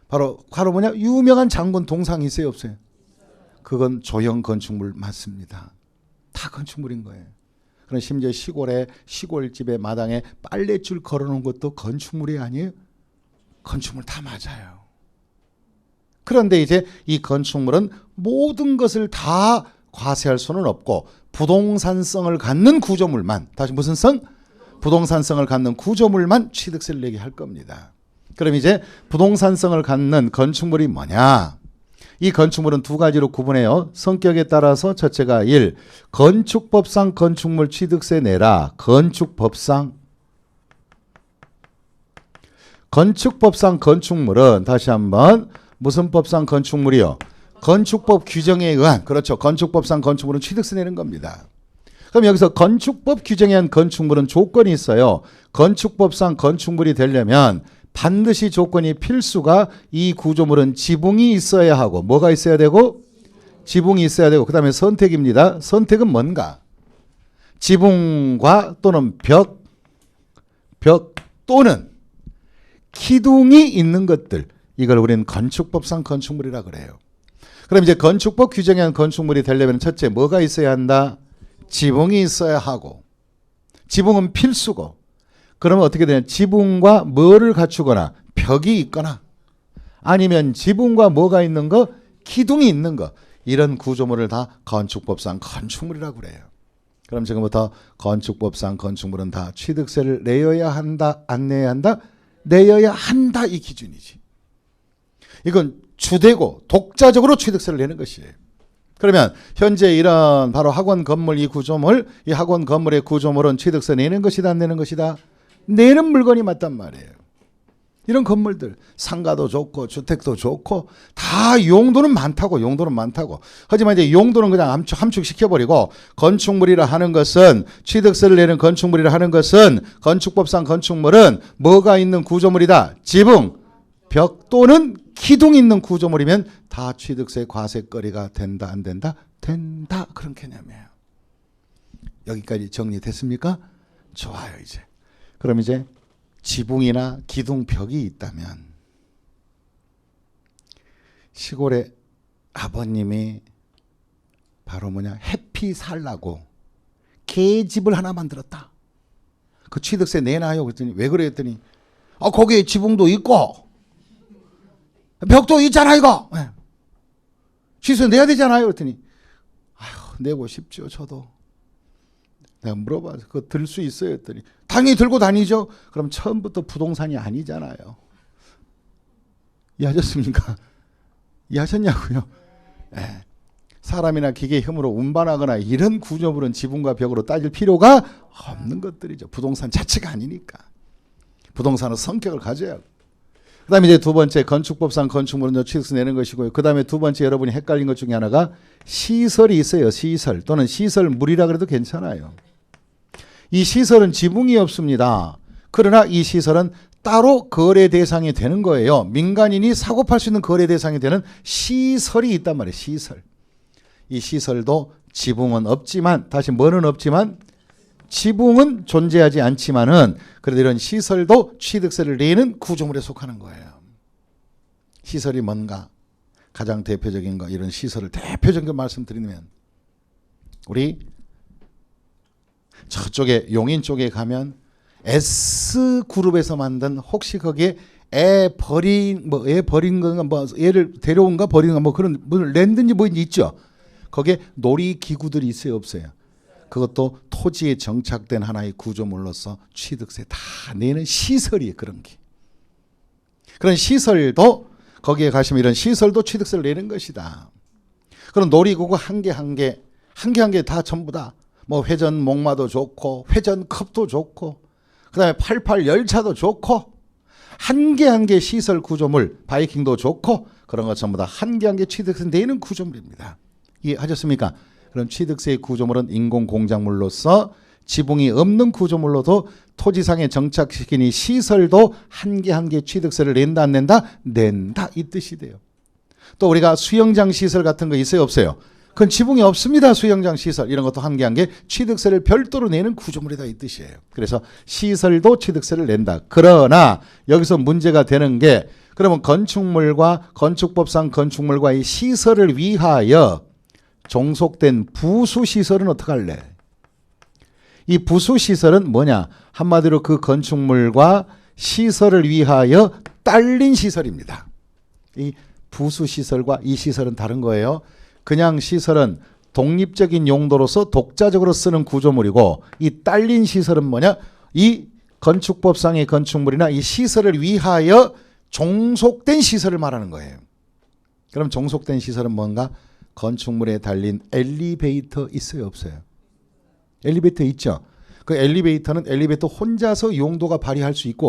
바로 뭐냐? 유명한 장군 동상이 있어요? 없어요? 그건 조형 건축물 맞습니다. 다 건축물인 거예요. 그럼 심지어 시골집의 마당에 빨랫줄 걸어놓은 것도 건축물이 아니에요? 건축물 다 맞아요. 그런데 이제 이 건축물은 모든 것을 다 과세할 수는 없고 부동산성을 갖는 구조물만, 다시 무슨 성? 부동산성을 갖는 구조물만 취득세를 내게 할 겁니다. 그럼 이제 부동산성을 갖는 건축물이 뭐냐? 이 건축물은 두 가지로 구분해요. 성격에 따라서 첫째가 1. 건축법상 건축물 취득세 내라. 건축법상 건축물은 다시 한번 무슨 법상 건축물이요? 건축법 규정에 의한, 그렇죠. 건축법상 건축물은 취득세 내는 겁니다. 그럼 여기서 건축법 규정에 의한 건축물은 조건이 있어요. 건축법상 건축물이 되려면 반드시 조건이 필수가 이 구조물은 지붕이 있어야 하고 뭐가 있어야 되고? 지붕이 있어야 되고 그다음에 선택입니다. 선택은 뭔가? 지붕과 또는 벽 또는 기둥이 있는 것들, 이걸 우리는 건축법상 건축물이라 그래요. 그럼 이제 건축법 규정에 의한 건축물이 되려면 첫째 뭐가 있어야 한다? 지붕이 있어야 하고, 지붕은 필수고, 그러면 어떻게 되냐? 지붕과 뭐를 갖추거나 벽이 있거나 아니면 지붕과 뭐가 있는 거? 기둥이 있는 거. 이런 구조물을 다 건축법상 건축물이라고 그래요. 그럼 지금부터 건축법상 건축물은 다 취득세를 내어야 한다, 안 내야 한다? 내어야 한다, 이 기준이지. 이건 주되고 독자적으로 취득세를 내는 것이에요. 그러면 현재 이런 바로 학원 건물 이 구조물, 이 학원 건물의 구조물은 취득세 내는 것이다, 안 내는 것이다? 내는 물건이 맞단 말이에요. 이런 건물들 상가도 좋고 주택도 좋고 다 용도는 많다고. 하지만 이제 용도는 그냥 함축시켜버리고 건축물이라 하는 것은, 취득세를 내는 건축물이라 하는 것은, 건축법상 건축물은 뭐가 있는 구조물이다? 지붕, 벽 또는 기둥이 있는 구조물이면 다 취득세 과세거리가 된다, 안 된다? 된다. 그런 개념이에요. 여기까지 정리됐습니까? 좋아요. 이제 그럼 이제 지붕이나 기둥, 벽이 있다면 시골에 아버님이 바로 해피 살라고 개집을 하나 만들었다. 그 취득세 내놔요. 그랬더니 왜 그래 했더니 거기에 지붕도 있고 벽도 있잖아 이거. 네. 취득세 내야 되잖아요. 그랬더니 내고 싶죠. 저도. 내가 물어봐서 그거 들 수 있어요 했더니 당연히 들고 다니죠. 그럼 처음부터 부동산이 아니잖아요. 이해하셨습니까? 이해하셨냐고요? 네. 사람이나 기계의 힘으로 운반하거나 이런 구조물은 지붕과 벽으로 따질 필요가 없는 것들이죠. 부동산 자체가 아니니까. 부동산은 성격을 가져야 하고. 그 다음에 이제 두 번째 건축법상 건축물은 취득세 내는 것이고요. 그 다음에 두 번째 여러분이 헷갈린 것 중에 하나가 시설이 있어요. 시설 또는 시설물이라 그래도 괜찮아요. 이 시설은 지붕이 없습니다. 그러나 이 시설은 따로 거래 대상이 되는 거예요. 민간인이 사고 팔 수 있는 거래 대상이 되는 시설이 있단 말이에요. 시설. 이 시설도 지붕은 없지만, 다시 뭐는 없지만, 지붕은 존재하지 않지만은 그래도 이런 시설도 취득세를 내는 구조물에 속하는 거예요. 시설이 뭔가? 가장 대표적인 거, 이런 시설을 대표적인 거 말씀드리면 우리 저쪽에 용인 쪽에 가면 S그룹에서 만든, 혹시 거기에 애 버린 건가, 애를 데려온가 버린가 그런 랜드인지 뭐인지 있죠. 거기에 놀이기구들이 있어요, 없어요? 그것도 토지에 정착된 하나의 구조물로서 취득세 다 내는 시설이에요. 그런 게. 그런 시설도 거기에 가시면 이런 시설도 취득세를 내는 것이다. 그런 놀이기구 한 개 한 개 다 전부 다 회전 목마도 좋고 회전컵도 좋고 그다음에 88 열차도 좋고 한 개 한 개 시설 구조물, 바이킹도 좋고 그런 것 전부 다 한 개 한 개 취득세 내는 구조물입니다. 이해하셨습니까? 그런 취득세의 구조물은 인공공작물로서 지붕이 없는 구조물로도 토지상에 정착시킨 이 시설도 한 개 한 개 취득세를 낸다, 안 낸다? 낸다, 이 뜻이 돼요. 또 우리가 수영장 시설 같은 거 있어요, 없어요? 그건 지붕이 없습니다. 수영장 시설 이런 것도 한 개 한 개 취득세를 별도로 내는 구조물이다, 이 뜻이에요. 그래서 시설도 취득세를 낸다. 그러나 여기서 문제가 되는 게, 그러면 건축물과 건축법상 건축물과 이 시설을 위하여 종속된 부수시설은 어떻게 할래? 이 부수시설은 뭐냐? 한마디로 그 건축물과 시설을 위하여 딸린 시설입니다. 이 부수시설과 이 시설은 다른 거예요. 그냥 시설은 독립적인 용도로서 독자적으로 쓰는 구조물이고, 이 딸린 시설은 뭐냐? 이 건축법상의 건축물이나 이 시설을 위하여 종속된 시설을 말하는 거예요. 그럼 종속된 시설은 뭔가? 건축물에 달린 엘리베이터 있어요, 없어요? 엘리베이터 있죠. 그 엘리베이터는 엘리베이터 혼자서 용도가 발휘할 수 있고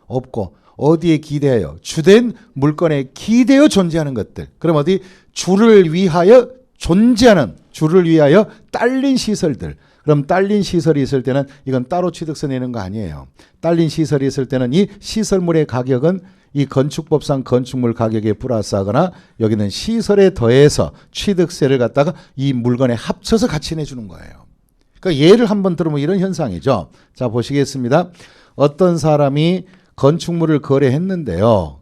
없고 어디에 기대하여? 주된 물건에 기대어 존재하는 것들. 그럼 어디? 주를 위하여 존재하는, 주를 위하여 딸린 시설들. 그럼 딸린 시설이 있을 때는 이건 따로 취득세 내는 거 아니에요. 딸린 시설이 있을 때는 이 시설물의 가격은 이 건축법상 건축물 가격에 플러스하거나 여기는 시설에 더해서 취득세를 갖다가 이 물건에 합쳐서 같이 내주는 거예요. 그러니까 예를 한번 들으면 이런 현상이죠. 자, 보시겠습니다. 어떤 사람이 건축물을 거래했는데요.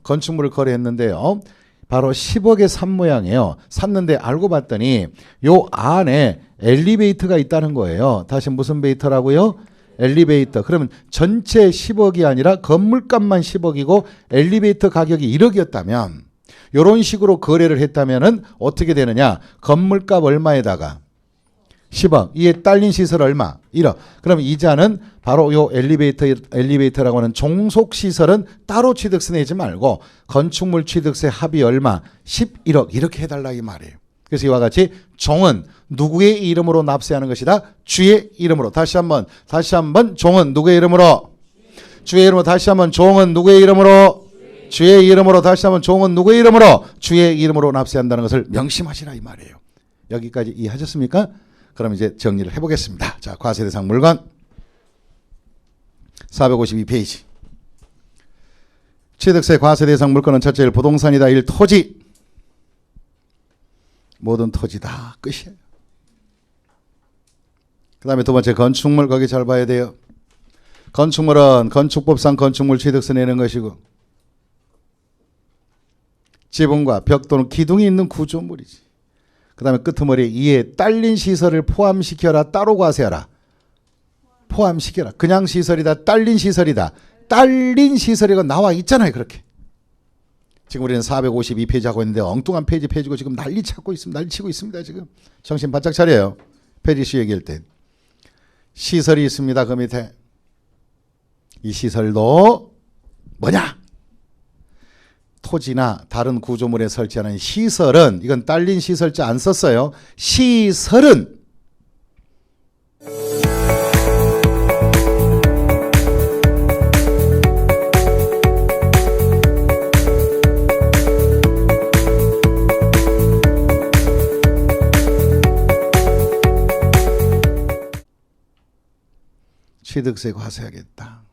바로 10억에 산 모양이에요. 샀는데 알고 봤더니 요 안에 엘리베이터가 있다는 거예요. 다시 무슨 베이터라고요? 엘리베이터. 그러면 전체 10억이 아니라 건물값만 10억이고 엘리베이터 가격이 1억이었다면 이런 식으로 거래를 했다면은 어떻게 되느냐? 건물값 얼마에다가 10억. 이에 딸린 시설 얼마? 1억. 그럼 이자는 바로 요 엘리베이터라고 하는 종속 시설은 따로 취득세 내지 말고 건축물 취득세 합이 얼마? 11억. 이렇게 해달라 이 말이에요. 그래서 이와 같이 종은 누구의 이름으로 납세하는 것이다? 주의 이름으로. 다시 한번 종은 누구의 이름으로? 주의 이름으로. 다시 한번 종은 누구의 이름으로? 주의 이름으로. 다시 한번 종은 누구의 이름으로? 주의 이름으로 납세한다는 것을 명심하시라 이 말이에요. 여기까지 이해하셨습니까? 그럼 이제 정리를 해보겠습니다. 자, 과세대상 물건 452페이지. 취득세 과세대상 물건은 첫째 1 부동산이다. 1 토지. 모든 토지다. 끝이에요. 그 다음에 두 번째 건축물. 거기 잘 봐야 돼요. 건축물은 건축법상 건축물 취득세 내는 것이고 지붕과 벽 또는 기둥이 있는 구조물이지. 그 다음에 끄트머리 이에 딸린 시설을 포함시켜라. 따로 과세하라. 포함시켜라. 그냥 시설이다. 딸린 시설이다. 딸린 시설이가 나와 있잖아요. 그렇게. 지금 우리는 452페이지 하고 있는데 엉뚱한 페이지 펴지고 지금 난리 치고 있습니다. 지금. 정신 바짝 차려요. 페리시 얘기할 때. 시설이 있습니다. 그 밑에. 이 시설도 뭐냐? 토지나 다른 구조물에 설치하는 시설은, 이건 딸린 시설자 안 썼어요. 시설은 취득세 과세하겠다.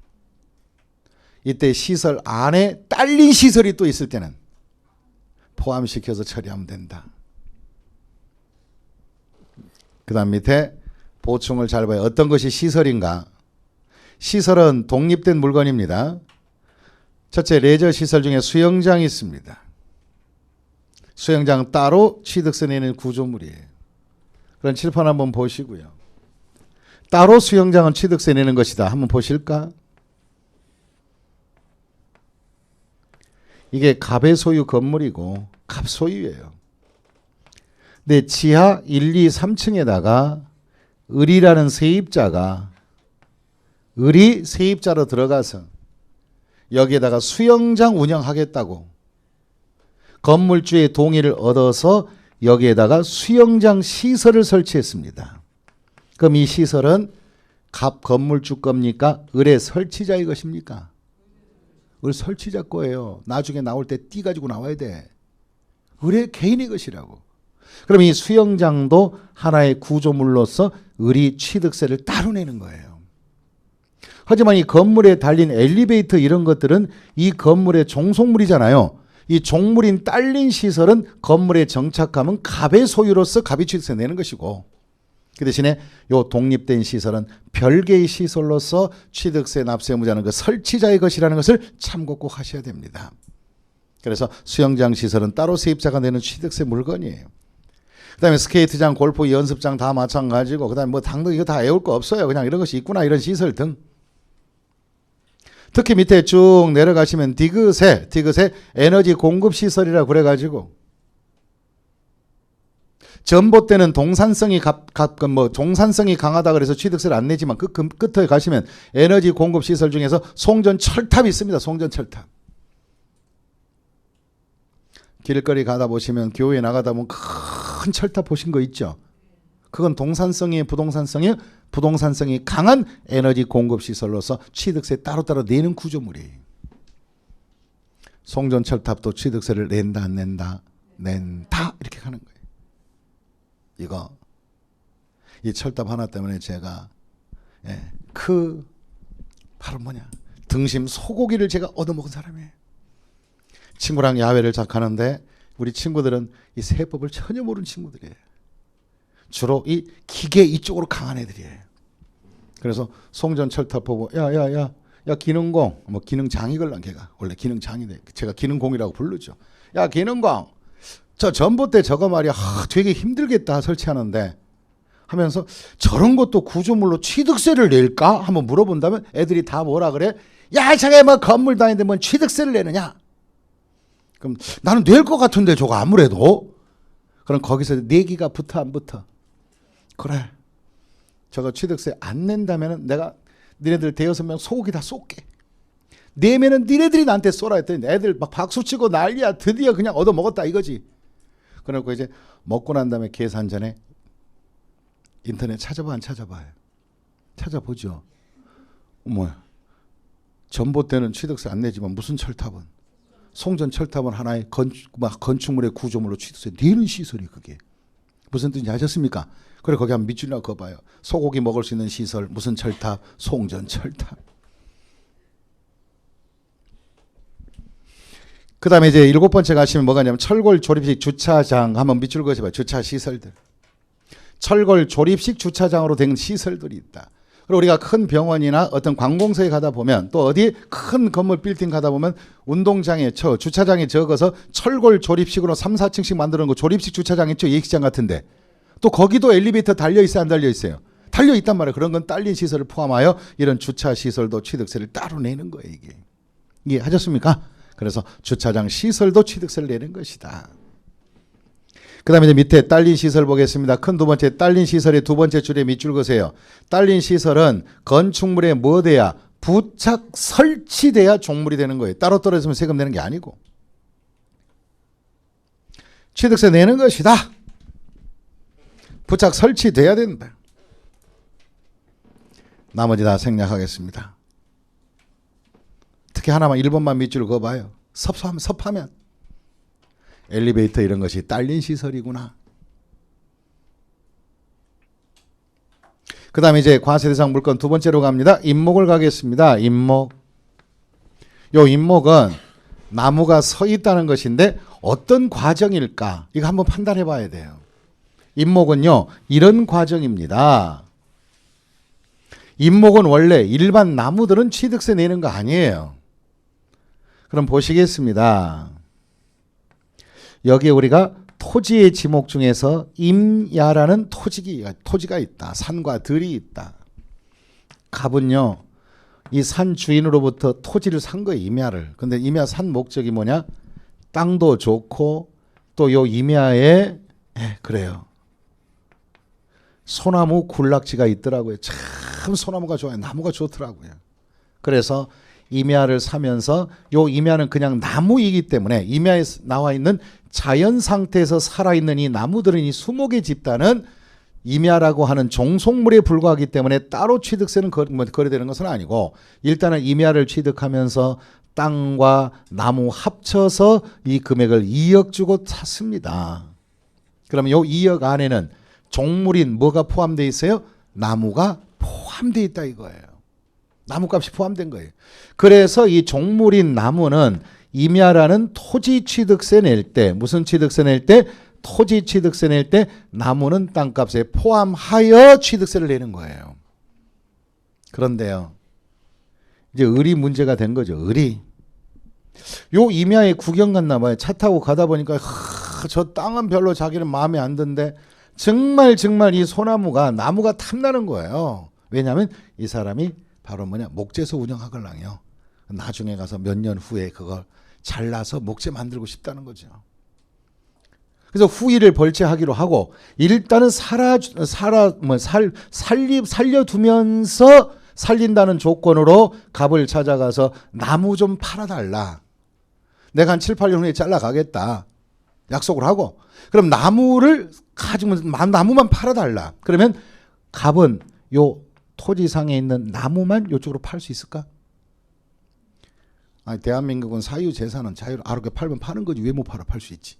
이때 시설 안에 딸린 시설이 또 있을 때는 포함시켜서 처리하면 된다. 그 다음 밑에 보충을 잘 봐요. 어떤 것이 시설인가? 시설은 독립된 물건입니다. 첫째, 레저 시설 중에 수영장이 있습니다. 수영장 따로 취득세 내는 구조물이에요. 그런 칠판 한번 보시고요. 따로 수영장은 취득세 내는 것이다. 한번 보실까? 이게 갑의 소유 건물이고 갑 소유예요. 근데 지하 1, 2, 3층에다가 을이라는 세입자가 을이 세입자로 들어가서 여기에다가 수영장 운영하겠다고 건물주의 동의를 얻어서 여기에다가 수영장 시설을 설치했습니다. 그럼 이 시설은 갑 건물주 겁니까? 을의 설치자의 것입니까? 을 설치자 거예요. 나중에 나올 때 띠 가지고 나와야 돼. 을의 개인의 것이라고. 그럼 이 수영장도 하나의 구조물로서 을이 취득세를 따로 내는 거예요. 하지만 이 건물에 달린 엘리베이터 이런 것들은 이 건물의 종속물이잖아요. 이 종물인 딸린 시설은 건물에 정착하면 갑의 소유로서 갑이 취득세 내는 것이고, 그 대신에 요 독립된 시설은 별개의 시설로서 취득세 납세 의무자는 그 설치자의 것이라는 것을 참고 꼭 하셔야 됩니다. 그래서 수영장 시설은 따로 세입자가 내는 취득세 물건이에요. 그 다음에 스케이트장, 골프 연습장 다 마찬가지고, 그 다음에 뭐 당등 이거 다 외울 거 없어요. 그냥 이런 것이 있구나, 이런 시설 등. 특히 밑에 쭉 내려가시면 디귿에 에너지 공급 시설이라 그래가지고 전봇대는 동산성이 동산성이 강하다 그래서 취득세를 안 내지만 그 끝에 가시면 에너지 공급 시설 중에서 송전 철탑이 있습니다. 송전 철탑. 길거리 가다 보시면 교회 나가다 보면 큰 철탑 보신 거 있죠? 그건 동산성이에요, 부동산성이에요? 부동산성이 강한 에너지 공급 시설로서 취득세 따로따로 내는 구조물이에요. 송전 철탑도 취득세를 낸다 안 낸다? 낸다 이렇게 가는 거예요. 이거 이 철탑 하나 때문에 제가 바로 등심 소고기를 제가 얻어먹은 사람이에요. 친구랑 야외를 작하는데 우리 친구들은 이 세법을 전혀 모르는 친구들이에요. 주로 이 기계 이쪽으로 강한 애들이에요. 그래서 송전철탑 보고 야야야 기능공 뭐 기능장이걸랑 걔가 원래 기능장이네. 제가 기능공이라고 부르죠. 야 기능공 저 전봇대 저거 말이야 되게 힘들겠다 설치하는데 하면서 저런 것도 구조물로 취득세를 낼까 한번 물어본다면 애들이 다 뭐라 그래? 야 저게 뭐 건물 다니는데 뭔 취득세를 내느냐? 그럼 나는 낼 것 같은데 저거 아무래도 그럼 거기서 내기가 붙어 안 붙어? 그래 저거 취득세 안 낸다면은 내가 니네들 대여섯 명 소고기 다 쏠게. 내면은 니네들이 나한테 쏘라 했더니 애들 막 박수치고 난리야. 드디어 그냥 얻어먹었다 이거지. 그래갖고 이제 먹고 난 다음에 계산 전에 인터넷 찾아봐 안 찾아봐요? 찾아보죠. 뭐야 전봇대는 취득세 안 내지만 무슨 철탑은 송전 철탑은 하나의 건축물의 구조물로 취득세 내는 시설이 그게 무슨 뜻인지 아셨습니까? 그래 거기 한번 밑줄이나 그어봐요. 소고기 먹을 수 있는 시설 무슨 철탑? 송전 철탑. 그 다음에 이제 7번째 가시면 뭐가 있냐면 철골 조립식 주차장 한번 밑줄 그어봐요. 주차 시설들. 철골 조립식 주차장으로 된 시설들이 있다. 그리고 우리가 큰 병원이나 어떤 관공서에 가다 보면 또 어디 큰 건물 빌딩 가다 보면 운동장에 주차장에 적어서 철골 조립식으로 3, 4층씩 만드는 거 조립식 주차장 있죠. 예식장 같은데. 또 거기도 엘리베이터 달려있어요? 안 달려있어요? 달려있단 말이에요. 그런 건 딸린 시설을 포함하여 이런 주차 시설도 취득세를 따로 내는 거예요. 이게 이해하셨습니까? 그래서 주차장 시설도 취득세를 내는 것이다. 그 다음에 이제 밑에 딸린 시설 보겠습니다. 큰 두 번째 딸린 시설의 두 번째 줄에 밑줄 그세요. 딸린 시설은 건축물에 뭐 돼야 부착 설치돼야 종물이 되는 거예요. 따로 떨어지면 세금 내는 게 아니고 취득세 내는 것이다. 부착 설치돼야 된다. 나머지 다 생략하겠습니다. 특히 하나만 1번만 밑줄 그어봐요. 섭하면 엘리베이터 이런 것이 딸린 시설이구나. 그 다음에 이제 과세대상 물건 두 번째로 갑니다. 임목을 가겠습니다. 임목. 요 임목은 나무가 서 있다는 것인데 어떤 과정일까? 이거 한번 판단해 봐야 돼요. 임목은요 이런 과정입니다. 임목은 원래 일반 나무들은 취득세 내는 거 아니에요. 그럼 보시겠습니다. 여기에 우리가 토지의 지목 중에서 임야라는 토지가 있다. 산과 들이 있다. 갑은요 이 산 주인으로부터 토지를 산 거예요. 임야를. 근데 임야 산 목적이 뭐냐? 땅도 좋고 또 요 임야에 그래요. 소나무 군락지가 있더라고요. 참 소나무가 좋아요. 나무가 좋더라고요. 그래서 임야를 사면서 요 임야는 그냥 나무이기 때문에 임야에 나와 있는 자연 상태에서 살아있는 이 나무들은 이 수목의 집단은 임야라고 하는 종속물에 불과하기 때문에 따로 취득세는 거래되는 것은 아니고 일단은 임야를 취득하면서 땅과 나무 합쳐서 이 금액을 2억 주고 샀습니다. 그러면 요 2억 안에는 종물인 뭐가 포함되어 있어요? 나무가 포함되어 있다 이거예요. 나무값이 포함된 거예요. 그래서 이 종물인 나무는 임야라는 토지 취득세 낼 때 무슨 취득세 낼 때? 토지 취득세 낼 때 나무는 땅값에 포함하여 취득세를 내는 거예요. 그런데요. 이제 을이 문제가 된 거죠. 을이. 요 임야에 구경 갔나 봐요. 차 타고 가다 보니까 저 땅은 별로 자기는 마음에 안 든데 정말 이 소나무가 나무가 탐나는 거예요. 왜냐하면 이 사람이 바로 목재소 운영하걸랑요. 나중에 가서 몇 년 후에 그걸 잘라서 목재 만들고 싶다는 거죠. 그래서 후일을 벌채하기로 하고 일단은 살려두면서 살린다는 조건으로 갑을 찾아가서 나무 좀 팔아달라. 내가 한 7, 8년 후에 잘라가겠다. 약속을 하고 그럼 나무를 가지면 나무만 팔아달라. 그러면 갑은 요 토지상에 있는 나무만 이쪽으로 팔 수 있을까? 아니 대한민국은 사유재산은 자유로 아르게 팔면 파는 거지 왜 못 팔아? 팔 수 있지.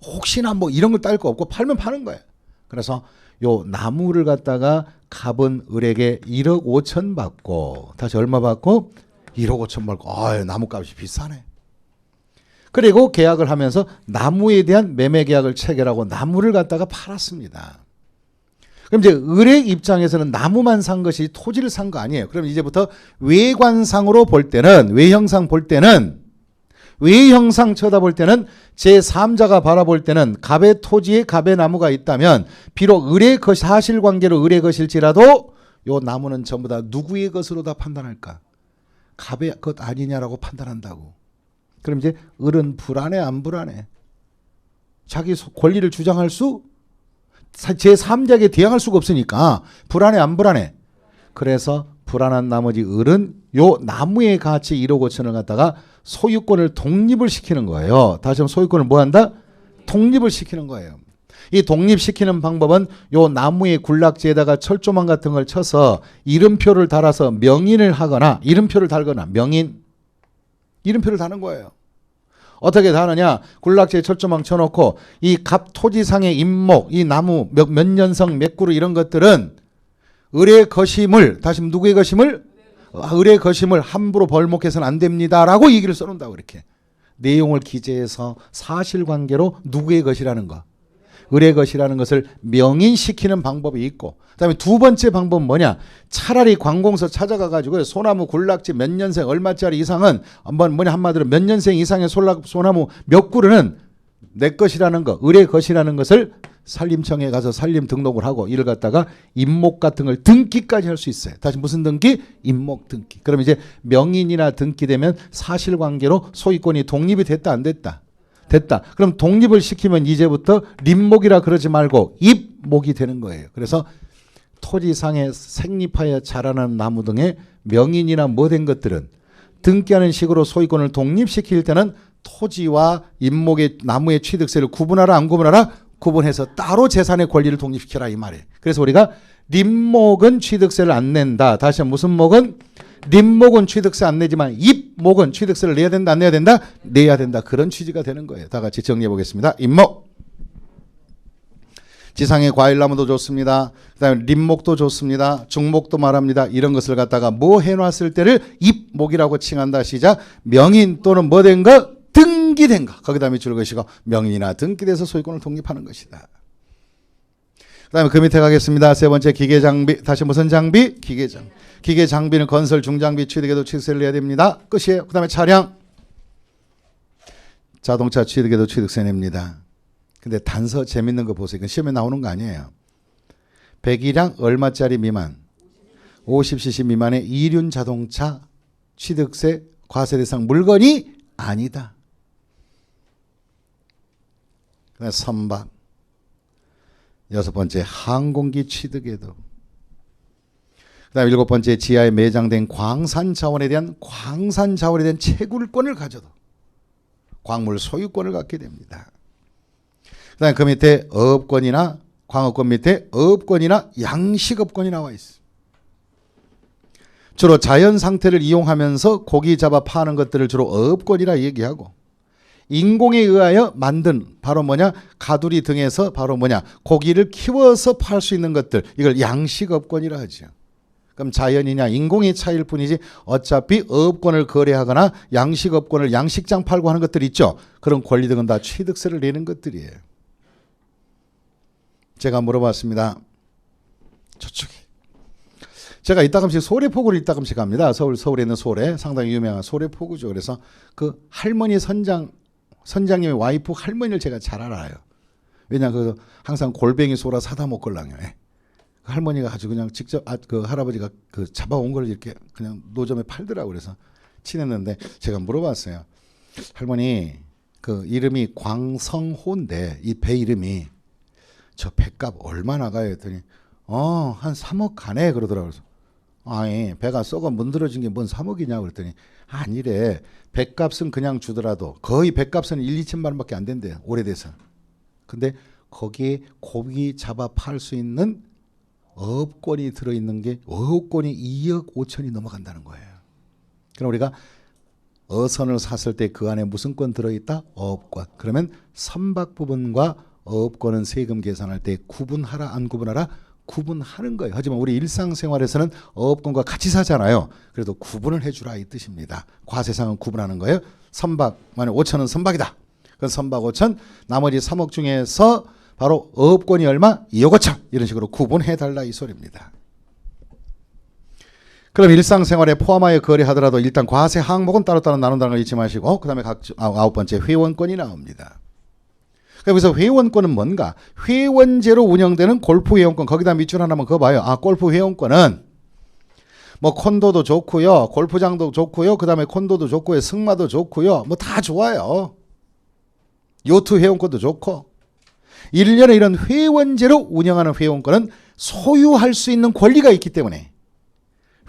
혹시나 뭐 이런 걸 딸 거 없고 팔면 파는 거예요. 그래서 요 나무를 갖다가 갑은 을에게 1억 5천 받고 다시 얼마 받고? 1억 5천 받고 나무값이 비싸네. 그리고 계약을 하면서 나무에 대한 매매 계약을 체결하고 나무를 갖다가 팔았습니다. 그럼 이제 을의 입장에서는 나무만 산 것이 토지를 산 거 아니에요. 그럼 이제부터 외관상으로 볼 때는, 외형상 볼 때는, 외형상 쳐다볼 때는, 제3자가 바라볼 때는 갑의 토지에 갑의 나무가 있다면 비록 을의 것, 사실관계로 을의 것일지라도 요 나무는 전부 다 누구의 것으로 다 판단할까? 갑의 것 아니냐라고 판단한다고. 그럼 이제 을은 불안해 안 불안해? 자기 권리를 주장할 수 제3자에게 대항할 수가 없으니까 불안해 안 불안해? 그래서 불안한 나머지 을은 요 나무의 가치 1억 5천을 갖다가 소유권을 독립을 시키는 거예요. 다시 한번 소유권을 뭐 한다? 독립을 시키는 거예요. 이 독립시키는 방법은 요 나무의 군락지에다가 철조망 같은 걸 쳐서 이름표를 달아서 명인을 하거나 이름표를 달거나 이름표를 다는 거예요. 어떻게 다느냐? 군락지에 철조망 쳐놓고 이 갑 토지상의 임목, 이 나무 몇 년성, 몇 그루 이런 것들은 을의 것임을, 다시 누구의 것임을? 을의 것임을 함부로 벌목해서는 안 됩니다라고 얘기를 써놓는다고 이렇게. 내용을 기재해서 사실관계로 누구의 것이라는 거, 을의 것이라는 것을 명인시키는 방법이 있고, 그다음에 두 번째 방법은 뭐냐? 차라리 관공서 찾아가가지고 소나무 군락지 몇 년생 얼마짜리 이상은 뭐냐 한마디로 몇 년생 이상의 소나무 몇 그루는 내 것이라는 거, 을의 것이라는 것을 산림청에 가서 산림 등록을 하고 이를 갖다가 임목 같은 걸 등기까지 할 수 있어요. 다시 무슨 등기? 임목 등기. 그럼 이제 명인이나 등기되면 사실관계로 소유권이 독립이 됐다 안 됐다? 됐다. 그럼 독립을 시키면 이제부터 림목이라 그러지 말고 입목이 되는 거예요. 그래서 토지상에 생립하여 자라는 나무 등의 명인이나 뭐 된 것들은 등기하는 식으로 소유권을 독립시킬 때는 토지와 임목의 나무의 취득세를 구분하라 안 구분하라? 구분해서 따로 재산의 권리를 독립시켜라 이 말이에요. 그래서 우리가 림목은 취득세를 안 낸다. 다시 한번 무슨 목은? 림목은 취득세 안 내지만 입목은 취득세를 내야 된다 안 내야 된다? 내야 된다. 그런 취지가 되는 거예요. 다 같이 정리해 보겠습니다. 입목. 지상의 과일나무도 좋습니다. 그다음에 림목도 좋습니다. 중목도 말합니다. 이런 것을 갖다가 뭐 해놨을 때를 입목이라고 칭한다. 시작. 명인 또는 뭐 된 거? 등기된 거. 거기다 밑줄 것이고 명인이나 등기돼서 소유권을 독립하는 것이다. 그 다음에 그 밑에 가겠습니다. 세 번째 기계장비. 다시 무슨 장비? 기계장비. 기계장비는 건설 중장비 취득에도 취득세를 내야 됩니다. 끝이에요. 그 다음에 차량. 자동차 취득에도 취득세 냅니다. 근데 단서 재밌는 거 보세요. 이건 시험에 나오는 거 아니에요. 배기량 얼마짜리 미만? 50cc 미만의 이륜 자동차 취득세 과세 대상 물건이 아니다. 그다음에 선박. 여섯 번째 항공기 취득에도. 그다음에 일곱 번째 지하에 매장된 광산 자원에 대한 채굴권을 가져도 광물 소유권을 갖게 됩니다. 그다음에 그 밑에 어업권이나 광업권 밑에 어업권이나 양식업권이 나와 있어. 주로 자연 상태를 이용하면서 고기 잡아 파는 것들을 주로 어업권이라 얘기하고, 인공에 의하여 만든 바로 뭐냐 가두리 등에서 바로 뭐냐 고기를 키워서 팔 수 있는 것들, 이걸 양식업권이라 하죠. 그럼 자연이냐 인공의 차이일 뿐이지 어차피 어업권을 거래하거나 양식업권을 양식장 팔고 하는 것들 있죠. 그런 권리 등은 다 취득세를 내는 것들이에요. 제가 물어봤습니다. 저쪽에 제가 이따금씩 소래포구를 이따금씩 갑니다. 서울에 있는 소래, 상당히 유명한 소래포구죠. 그래서 그 할머니 선장님의 와이프 할머니를 제가 잘 알아요. 왜냐 그 항상 골뱅이 소라 사다 먹걸랑요. 그 할머니가 아주 그냥 직접 그 할아버지가 그 잡아온 걸 이렇게 그냥 노점에 팔더라고. 그래서 친했는데 제가 물어봤어요. 할머니 그 이름이 광성호인데 이 배 이름이 저 배값 얼마 나가요? 했더니 한 3억 가네 그러더라고요. 아니 배가 썩어 문드러진 게 뭔 3억이냐 그랬더니 아니래. 배값은 그냥 주더라도 거의 배값은 1, 2천만 원밖에 안 된대요. 오래돼서. 근데 거기에 고기 잡아 팔 수 있는 어업권이 들어있는 게 어업권이 2억 5천이 넘어간다는 거예요. 그럼 우리가 어선을 샀을 때 그 안에 무슨 권 들어있다? 어업권. 그러면 선박 부분과 어업권은 세금 계산할 때 구분하라 안 구분하라? 구분하는 거예요. 하지만 우리 일상생활에서는 어업권과 같이 사잖아요. 그래도 구분을 해주라 이 뜻입니다. 과세상은 구분하는 거예요. 선박, 만약 5천은 선박이다. 그 선박 5천, 나머지 3억 중에서 바로 어업권이 얼마? 2억 5천. 이런 식으로 구분해달라 이 소리입니다. 그럼 일상생활에 포함하여 거래하더라도 일단 과세 항목은 따로따로 나눈다는 걸 잊지 마시고 그 다음에 아홉 번째 회원권이 나옵니다. 그래서 회원권은 뭔가? 회원제로 운영되는 골프 회원권. 거기다 밑줄 하나만 그어봐요. 골프 회원권은 뭐 콘도도 좋고요. 골프장도 좋고요. 그 다음에 콘도도 좋고요. 승마도 좋고요. 뭐 다 좋아요. 요트 회원권도 좋고 1년에 이런 회원제로 운영하는 회원권은 소유할 수 있는 권리가 있기 때문에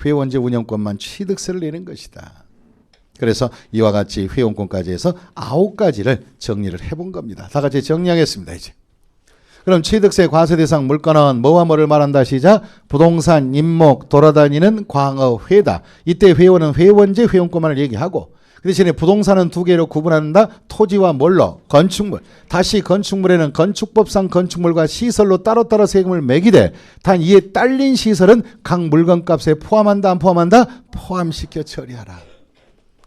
회원제 운영권만 취득세를 내는 것이다. 그래서 이와 같이 회원권까지 해서 9가지를 정리를 해본 겁니다. 다 같이 정리하겠습니다. 이제. 그럼 취득세 과세 대상 물건은 뭐와 뭐를 말한다. 시작. 부동산, 임목, 돌아다니는 광업, 회다. 이때 회원은 회원제 회원권만을 얘기하고 그 대신에 부동산은 두 개로 구분한다. 토지와 뭘로? 건축물. 다시 건축물에는 건축법상 건축물과 시설로 따로따로 세금을 매기되 단 이에 딸린 시설은 각 물건값에 포함한다 안 포함한다? 포함시켜 처리하라.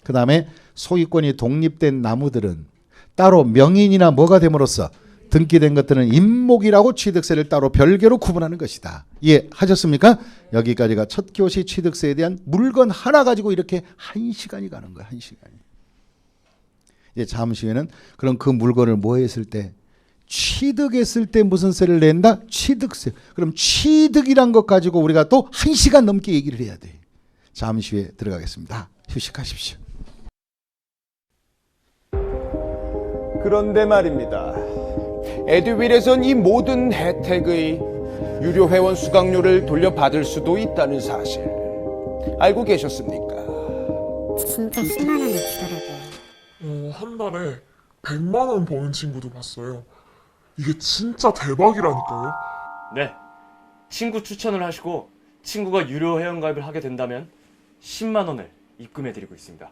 그 다음에 소유권이 독립된 나무들은 따로 명인이나 뭐가 됨으로써 등기된 것들은 임목이라고 취득세를 따로 별개로 구분하는 것이다. 이해하셨습니까? 여기까지가 첫 교시 취득세에 대한 물건 하나 가지고 이렇게 1시간이 가는 거야. 1시간이. 이제 잠시 후에는 그럼 그 물건을 뭐 했을 때? 취득했을 때 무슨 세를 낸다? 취득세. 그럼 취득이란 것 가지고 우리가 또 1시간 넘게 얘기를 해야 돼. 잠시 후에 들어가겠습니다. 휴식하십시오. 그런데 말입니다. 에듀윌에선 이 모든 혜택의 유료 회원 수강료를 돌려받을 수도 있다는 사실 알고 계셨습니까? 진짜 10만 원을 주더라고요. 한 달에 100만 원 버는 친구도 봤어요. 이게 진짜 대박이라니까요. 네, 친구 추천을 하시고 친구가 유료 회원가입을 하게 된다면 10만 원을 입금해드리고 있습니다.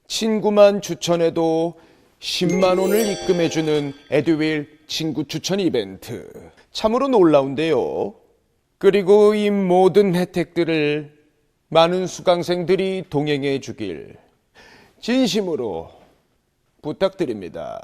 친구만 추천해도 10만 원을 입금해주는 에듀윌 친구 추천 이벤트. 참으로 놀라운데요. 그리고 이 모든 혜택들을 많은 수강생들이 동행해 주길 진심으로 부탁드립니다.